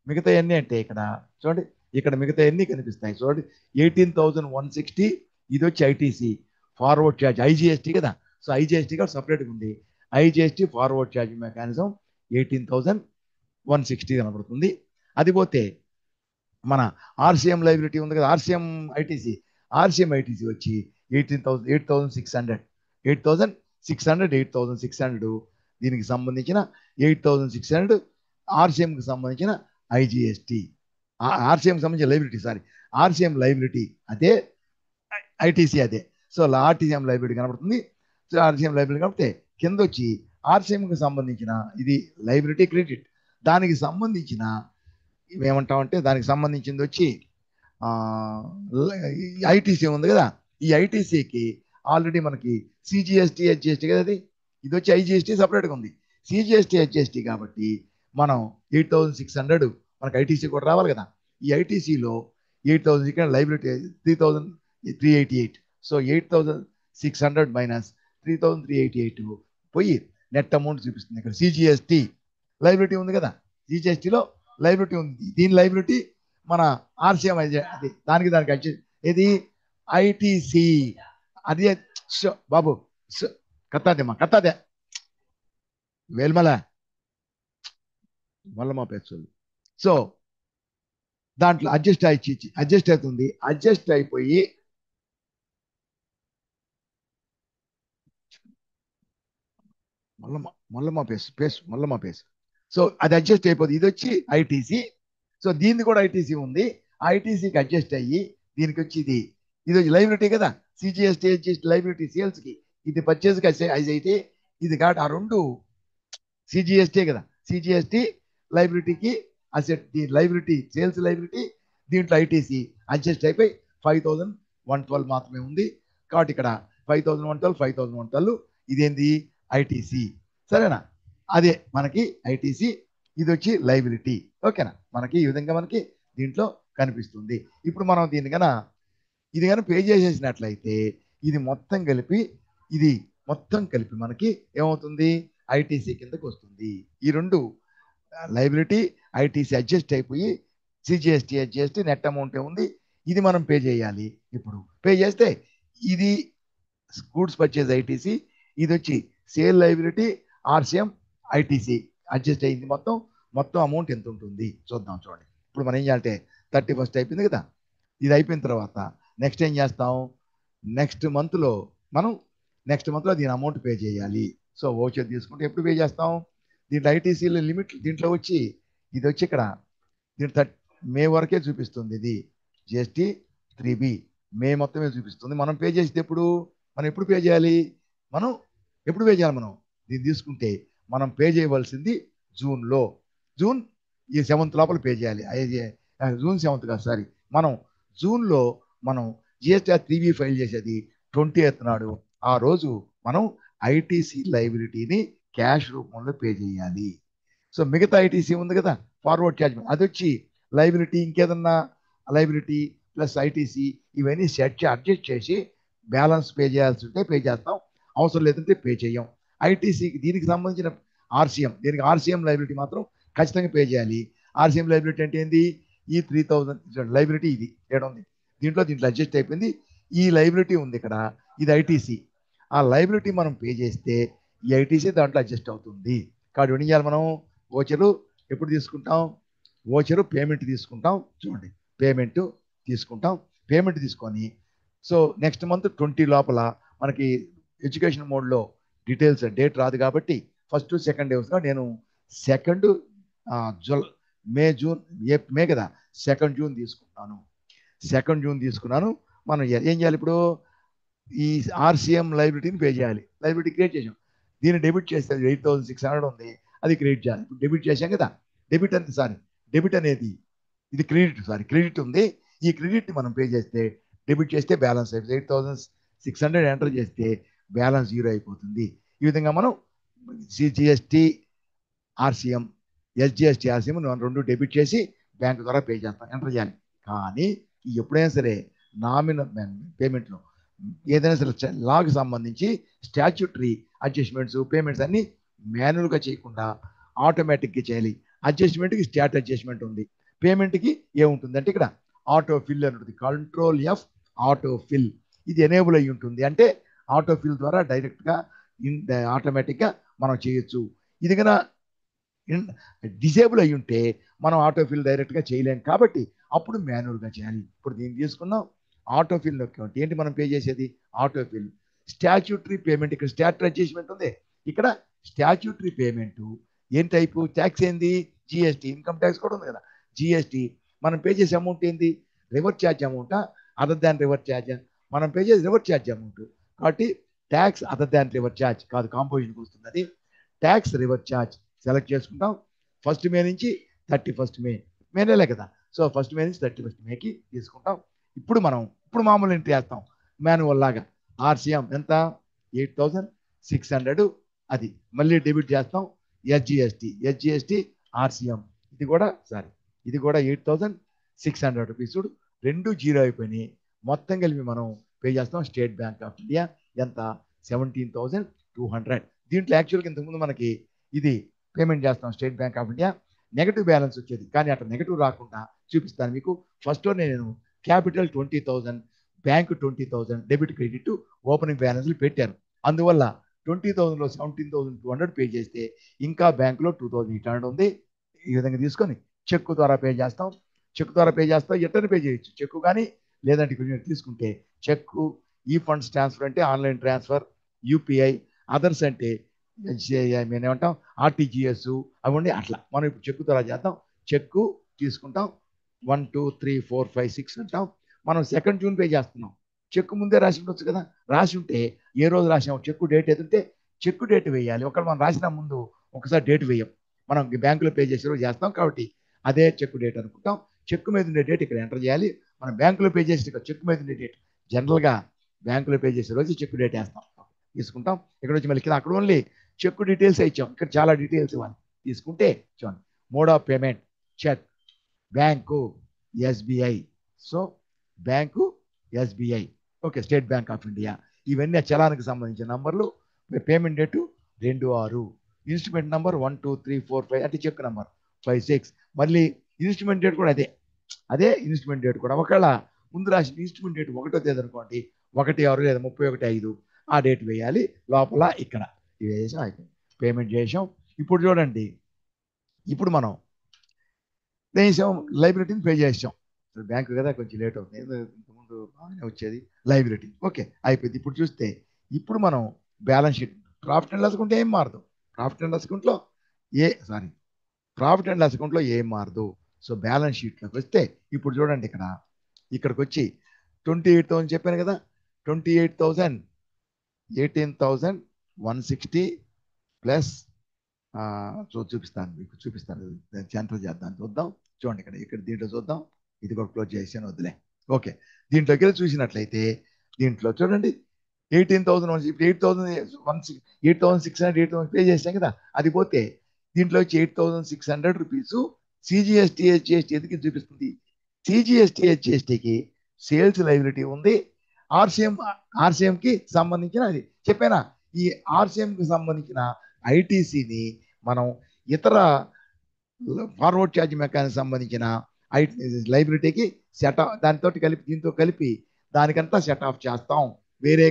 [SPEAKER 1] మిగతా అన్నీ అంటే ఇక్కడ చూడండి, ఇక్కడ మిగతా అన్నీ కనిపిస్తాయి చూడండి. 18,160 ఇది వచ్చి ఐటీసీ ఫార్వర్డ్ ఛార్జ్, ఐజిఎస్టీ కదా. సో ఐజిఎస్టీ కూడా సపరేట్గా ఉంది. ఐజిఎస్టీ ఫార్వర్డ్ ఛార్జ్ మెకానిజం 18,160 కనబడుతుంది. అది పోతే మన ఆర్సిఎం లైబిలిటీ ఉంది కదా, ఆర్సిఎం ఐటీసీ వచ్చి 8,600 దీనికి సంబంధించిన 8,600 ఆర్సిఎంకి సంబంధించిన ఐజిఎస్టీ, ఆర్సిఎంకి సంబంధించిన లైబిలిటీ, ఆర్సిఎం లైబిలిటీ అదే, ఐటీసీ అదే. సో ఆర్టీసీఎం లైబిలిటీ కనబడుతుంది. సో ఆర్సిఎం లైబిలిటీ కాబట్టి కింద వచ్చి ఆర్సిఎంకి సంబంధించిన ఇది లైబిలిటీ క్రెడిట్, దానికి సంబంధించిన ఏమంటామంటే దానికి సంబంధించింది వచ్చి ఐటీసీ ఉంది కదా. ఈ ఐటీసీకి ఆల్రెడీ మనకి సిజిఎస్టీ హెచ్జిఎస్టీ కదా, ఇది వచ్చి ఐజిఎస్టీ సపరేట్గా ఉంది. సిజిఎస్టీ హెచ్జిఎస్టీ కాబట్టి మనం 8,600 మనకి ఐటీసీ కూడా రావాలి కదా. ఈ ఐటీసీలో 8,000 ఇక్కడ లైబిలిటీ 3,388. సో 8,600 మైనస్ 3,388 పోయి నెట్ అమౌంట్ చూపిస్తుంది. ఇక్కడ సిజిఎస్టీ లైబిలిటీ ఉంది కదా, సిజిఎస్టీలో లైబిలిటీ ఉంది. దీని లైబిలిటీ మన ఆర్సిఎం అది దానికి ఇది ఐటీసీ అది బాబు కత్తాదే వేల్మల మల్లమ్మ పేర్చోళ్ళు. సో దాంట్లో అడ్జస్ట్ అవుతుంది. అడ్జస్ట్ అయిపోయి మల్లమ్మ పేసు. సో అది అడ్జస్ట్ అయిపోతుంది. ఇది వచ్చి ఐటీసీ. సో దీన్ని కూడా ఐటీసీ ఉంది. ఐటీసీకి అడ్జస్ట్ అయ్యి దీనికి వచ్చి ఇది వచ్చి లైబిలిటీ కదా, సిజిఎస్టీ లైబిలిటీ సేల్స్కి, ఇది పర్చేస్కి అయితే ఇది కాదు. ఆ రెండు సిజిఎస్టీ కదా, సిజిఎస్టీ లైబిలిటీకి అసెట్, లైబిలిటీ సేల్స్ లైబిలిటీ, దీంట్లో ఐటీసీ అడ్జస్ట్ అయిపోయి 5,112 మాత్రమే ఉంది. కాబట్టి ఇక్కడ 5,112 ఇదేంది ఐటీసీ, సరేనా. అదే మనకి ఐటీసీ, ఇది వచ్చి లైబిలిటీ. ఓకేనా, మనకి ఈ విధంగా మనకి దీంట్లో కనిపిస్తుంది. ఇప్పుడు మనం దీన్ని ఇది పే చేసేసినట్లయితే ఇది మొత్తం కలిపి మనకి ఏమవుతుంది, ఐటీసీ కిందకి వస్తుంది. ఈ రెండు లైబిలిటీ ఐటీసీ అడ్జస్ట్ అయిపోయి సిజిఎస్టీ నెట్ అమౌంట్ ఉంది, ఇది మనం పే చేయాలి. ఇప్పుడు పే చేస్తే ఇది గూడ్స్ పర్చేజ్ ఐటీసీ, ఇది వచ్చి sale liability RCM ITC adjust అయింది. మొత్తం అమౌంట్ ఎంత ఉంటుంది చూద్దాం. చూడండి, ఇప్పుడు మనం ఏం చేయాలంటే 31st అయిపోయింది కదా. ఇది అయిపోయిన తర్వాత నెక్స్ట్ ఏం చేస్తాం, నెక్స్ట్ మంత్లో మనం దీని అమౌంట్ పే చేయాలి. సో ఓచర్ తీసుకుంటే ఎప్పుడు పే చేస్తాం, దీంట్లో ఐటీసీల లిమిట్ దీంట్లో వచ్చి ఇది వచ్చి ఇక్కడ దీంట్లో మే వరకే చూపిస్తుంది. ఇది జిఎస్టీ 3B మే మొత్తమే చూపిస్తుంది. మనం పే చేసేది ఎప్పుడు, మనం ఎప్పుడు పే చేయాలి, మనం ఎప్పుడు పే చేయాలి, మనం దీన్ని తీసుకుంటే మనం పే చేయవలసింది జూన్లో, జూన్ ఈ 7th లోపల పే చేయాలి. జూన్ 7th కాదు, సారీ, మనం జూన్లో మనం జిఎస్టీఆర్ 3B ఫైల్ చేసేది 20th నాడు. ఆ రోజు మనం ఐటీసీ లైబిలిటీని క్యాష్ రూపంలో పే చేయాలి. సో మిగతా ఐటీసీ ఉంది కదా, ఫార్వర్డ్ ఛార్జ్, అది వచ్చి లైబిలిటీ, ఇంకేదన్నా లైబిలిటీ ప్లస్ ఐటీసీ ఇవన్నీ అడ్జస్ట్ చేసి బ్యాలెన్స్ పే చేయాల్సి ఉంటే పే చేస్తాం, అవసరం లేదంటే పే చేయం. ఐటీసీకి దీనికి సంబంధించిన దీనికి ఆర్సీఎం లైబిలిటీ మాత్రం ఖచ్చితంగా పే చేయాలి. ఆర్సీఎం లైబిలిటీ అంటే ఏంది, ఈ 3000 లైబిలిటీ ఇది ఏడు ఉంది, దీంట్లో అడ్జస్ట్ అయిపోయింది. ఈ లైబిలిటీ ఉంది ఇక్కడ, ఇది ఐటీసీ. ఆ లైబిలిటీ మనం పే చేస్తే ఈ ఐటీసీ దాంట్లో అడ్జస్ట్ అవుతుంది. కాబట్టి ఏం చేయాలి, మనం ఓచరు ఎప్పుడు తీసుకుంటాం, ఓచరు పేమెంట్ తీసుకుంటాం. చూడండి, పేమెంట్ తీసుకొని సో నెక్స్ట్ మంత్ 20 లోపల మనకి ఎడ్యుకేషన్ మోడ్లో డీటెయిల్స్ డేట్ రాదు కాబట్టి ఫస్ట్ సెకండ్ డేస్గా నేను సెకండ్ మే కదా, 2 జూన్ తీసుకున్నాను. మనం ఏం చేయాలి ఇప్పుడు, ఈ ఆర్సీఎం లైబిలిటీని పే చేయాలి. లైబిలిటీ క్రియేట్ చేసాం, దీన్ని డెబిట్ చేస్తే 8600 ఉంది, అది క్రెడిట్ చేయాలి. డెబిట్ చేశాం కదా, డెబిట్ అనేది ఇది క్రెడిట్ ఉంది. ఈ క్రెడిట్ మనం పే చేస్తే, డెబిట్ చేస్తే బ్యాలెన్స్ అయిపోతుంది. 8600 ఎంటర్ చేస్తే బ్యాలెన్స్ 0 అయిపోతుంది. ఈ విధంగా మనం జిఎస్టీ ఆర్సీఎం, ఎస్జిఎస్టీ ఆర్సీఎం రెండు డెబిట్ చేసి బ్యాంకు ద్వారా పే చేస్తాం, ఎంటర్ చేయాలి. కానీ ఎప్పుడైనా సరే నామినల్ పేమెంట్లో ఏదైనా సరే లాకి సంబంధించి స్టాచ్యూటరీ అడ్జస్ట్మెంట్స్ పేమెంట్స్ అన్ని మాన్యువల్గా చేయకుండా ఆటోమేటిక్గా చేయాలి. అడ్జస్ట్మెంట్కి స్టాట్ అడ్జస్ట్మెంట్ ఉంది, పేమెంట్కి ఏముంటుంది అంటే ఇక్కడ ఆటో ఫిల్ అని ఉంటుంది. కంట్రోల్ F ఆటో ఫిల్, ఇది ఎనేబుల్ అయ్యి ఉంటుంది. అంటే ఆటో ఫిల్ ద్వారా డైరెక్ట్గా ఆటోమేటిక్గా మనం చేయొచ్చు. ఇది కన్నా డిసేబుల్ అయ్యి ఉంటే మనం ఆటో ఫిల్ డైరెక్ట్గా చేయలేం, కాబట్టి అప్పుడు మాన్యువల్గా చేయాలి. ఇప్పుడు దీన్ని తీసుకున్నాం, ఆటో ఫిల్ నొక్కాం. ఏంటి మనం పే చేసేది, ఆటో ఫిల్. స్టాచ్యూటరీ పేమెంట్, ఇక్కడ స్టాట్యూటరీ అడ్జస్ట్మెంట్ ఉంది, ఇక్కడ స్టాచ్యూటరీ పేమెంట్ ఏం టైపు ట్యాక్స్ ఏంది, జిఎస్టీ, ఇన్కమ్ ట్యాక్స్ కూడా ఉంది కదా. జిఎస్టీ మనం పే చేసే అమౌంట్ ఏంది, రివర్స్ ఛార్జ్ అమౌంటా, అదర్ దాన్ రివర్స్ ఛార్జ్, మనం పే చేసి రివర్స్ ఛార్జ్ అమౌంట్. కాబట్టి tax other than reverse charge కాదు, కాంపోజిషన్కి వస్తుంది. అది ట్యాక్స్ రివర్స్ ఛార్జ్ సెలెక్ట్ చేసుకుంటాం. 1st మే నుంచి 31st మే, మే నెలే కదా, సో 1st మే నుంచి 31st మేకి తీసుకుంటాం. ఇప్పుడు మామూలు ఎంట్రీ వేస్తాం మాన్యువల్ లాగా. ఆర్సీఎం ఎంత, 8600, అది మళ్ళీ డెబిట్ చేస్తాం. ఎస్జిఎస్టీ ఆర్సీఎం, ఇది కూడా 8600 రూపీస్, రెండు 0 అయిపోయినాయి. మొత్తం కలిపి మనం పే చేస్తాం. స్టేట్ బ్యాంక్ ఆఫ్ ఇండియా ఎంత, 17,200. దీంట్లో యాక్చువల్గా ఇంతకుముందు మనకి ఇది పేమెంట్ చేస్తాం state bank of India, negative balance వచ్చేది. కానీ అట్లా నెగటివ్ రాకుండా చూపిస్తాను మీకు. ఫస్ట్లో నేను capital 20,000, bank 20,000, debit credit opening బ్యాలెన్స్లు పెట్టారు. అందువల్ల 20,000లో 17,200 పే చేస్తే ఇంకా బ్యాంకులో 2,800 ఉంది. ఈ విధంగా తీసుకొని చెక్కు ద్వారా పే చేస్తాం. ఎట్టని పే చేయొచ్చు, చెక్కు కానీ లేదంటే తీసుకుంటే చెక్కు. ఈ ఫండ్స్ ట్రాన్స్ఫర్ అంటే ఆన్లైన్ ట్రాన్స్ఫర్, యూపీఐ, అదర్స్ అంటే ఏమంటాం ఆర్టీజీఎస్, అవండి. అట్లా మనం ఇప్పుడు చెక్కు ద్వారా చేద్దాం. చెక్కు తీసుకుంటాం, 1 2 3 4 5 6 అంటాం. మనం 2 జూన్ పే చేస్తున్నాం. చెక్కు ముందే రాసి ఉండొచ్చు కదా, రాసి ఉంటే ఏ రోజు రాసాం, చెక్కు డేట్ ఏదంటే చెక్కు డేట్ వేయాలి. ఒకవేళ మనం రాసిన ముందు ఒకసారి డేట్ వేయం, మనం బ్యాంకులో పే చేసే రోజు చేస్తాం, కాబట్టి అదే చెక్కు డేట్ అనుకుంటాం. చెక్కు మీద ఉండే డేట్ ఇక్కడ ఎంటర్ చేయాలి. మనం బ్యాంకులో పే చేసే చెక్కు మీద ఉండే డేట్, జనరల్గా బ్యాంకులో పే చేసే రోజు చెక్కు డేట్ వేస్తాం, తీసుకుంటాం. ఇక్కడ వచ్చి మళ్ళీ అక్కడ ఓన్లీ చెక్కు డీటెయిల్స్ ఇచ్చాం, ఇక్కడ చాలా డీటెయిల్స్ ఇవ్వాలి. తీసుకుంటే చూడండి, mode of payment check, bank SBI, so bank SBI, okay, state bank of India. ఇవన్నీ ఆ చలానికి సంబంధించిన నంబర్లు. పేమెంట్ డేటు 26, ఇన్స్ట్రుమెంట్ నంబర్ 1 2 3 4 5 అంటే చెక్ నంబర్ 5 6. మళ్ళీ ఇన్స్ట్రుమెంట్ డేట్ కూడా అదే ఇన్స్ట్రుమెంట్ డేట్ కూడా. ఒకవేళ ముందు రాసిన ఇన్స్ట్రుమెంట్ డేట్ 1వ తేదీ అనుకోండి, 1/6 లేదా 31/5 ఆ డేట్ వేయాలి. లోపల ఇక్కడ ఇవి వేసాం, అయిపోయింది, పేమెంట్ చేసాం. ఇప్పుడు చూడండి, ఇప్పుడు మనం వేసాం, లైబిలిటీని పే చేసాం. బ్యాంకు కదా కొంచెం లేట్ అవుతుంది, ముందు ఇంతకుముందు బాగానే వచ్చేది లైబిలిటీ. ఓకే, అయిపోయింది. ఇప్పుడు చూస్తే ఇప్పుడు మనం balance sheet profit and loss account ఏం మారదు. ప్రాఫిట్ అండ్ లాస్ అకౌంట్లో ప్రాఫిట్ అండ్ లాస్ అకౌంట్లో ఏం మారదు. సో బ్యాలెన్స్ షీట్లోకి వస్తే ఇప్పుడు చూడండి, ఇక్కడికి వచ్చి 28,000 చెప్పాను కదా. 28,000 18,160 ప్లస్ చూపిస్తాను, మీకు చూపిస్తాను. సెంటర్ చేద్దాం, చూద్దాం. చూడండి ఇక్కడ దీంట్లో చూద్దాం. ఇది కూడా క్లోజ్ చేసాను, వద్దులే. ఓకే, దీంట్లోకి వెళ్ళి చూసినట్లయితే దీంట్లో చూడండి 18,000 ఇప్పుడు 8,600 పే చేసాం కదా, అది పోతే దీంట్లో వచ్చి 8,600 రూపీస్ సిజిఎస్టీ హెచ్జిఎస్టీ ఎందుకు చూపిస్తుంది. సిజిఎస్టీ హెచ్జిఎస్టీకి సేల్స్ లైబిలిటీ ఉంది. ఆర్సిఎంకి సంబంధించిన అది చెప్పానా, ఈ ఆర్సిఎంకి సంబంధించిన ఐటీసీని మనం ఇతర ఫార్వర్డ్ ఛార్జ్ మెకానిజం సంబంధించిన లైబిలిటీకి దానితో కలిపి దీంతో కలిపి దానికంతా సెట్ ఆఫ్ చేస్తాం వేరే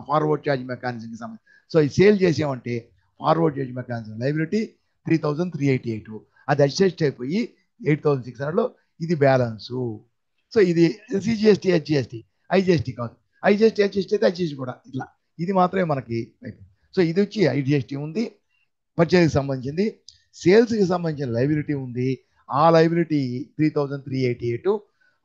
[SPEAKER 1] ఫార్వర్డ్ ఛార్జ్ మెకానిజంకి సంబంధించి. సో ఈ సేల్ చేసామంటే ఫార్వర్డ్ ఛార్జ్ మెకానిజం లైబిలిటీ 3,388, అది అడ్జస్ట్ అయిపోయి 8,600లో ఇది బ్యాలెన్సు. సో ఇది సిజిఎస్టీ హెచ్జిఎస్టీ, ఐజిఎస్టీ కాదు. ఐజిఎస్టీ హెచ్జిఎస్టీ అయితే ఐజిఎస్టీ కూడా ఇట్లా, ఇది మాత్రమే మనకి అయిపోయింది. సో ఇది వచ్చి ఐజిఎస్టీ ఉంది, పర్చేజ్కి సంబంధించింది. సేల్స్కి సంబంధించిన లైబిలిటీ ఉంది, ఆ లైబిలిటీ 3,388.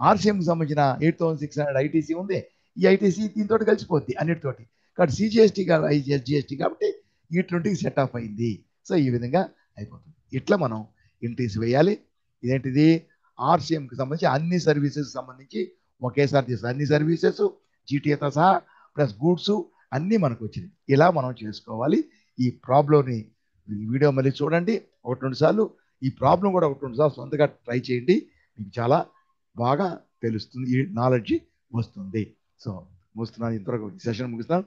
[SPEAKER 1] ఆర్సిఎంకి సంబంధించిన 8,600 ఐటీసీ ఉంది, ఈ ఐటీసీ దీంతో కలిసిపోద్ది అన్నిటితోటి. కాబట్టి సిజిఎస్టీ ఐజిఎస్టీ కాబట్టి వీటికి సెట్ ఆఫ్ అయింది. సో ఈ విధంగా అయిపోతుంది. ఇట్లా మనం ఎంట్రీస్ వేయాలి. ఇదేంటిది, ఆర్సిఎంకి సంబంధించి అన్ని సర్వీసెస్ సంబంధించి ఒకేసారి తీసుకోవాలి. అన్ని సర్వీసెస్ జీటీఏతో సహా ప్లస్ గూడ్స్ అన్నీ మనకు వచ్చింది. ఇలా మనం చేసుకోవాలి. ఈ ప్రాబ్లంని వీడియో మళ్ళీ చూడండి 1-2 సార్లు. ఈ ప్రాబ్లం కూడా 1-2 సార్లు సొంతగా ట్రై చేయండి, మీకు చాలా బాగా తెలుస్తుంది, ఈ నాలెడ్జ్ వస్తుంది. సో ముగిస్తున్నాను, ఇంతవరకు సెషన్ ముగిస్తాను.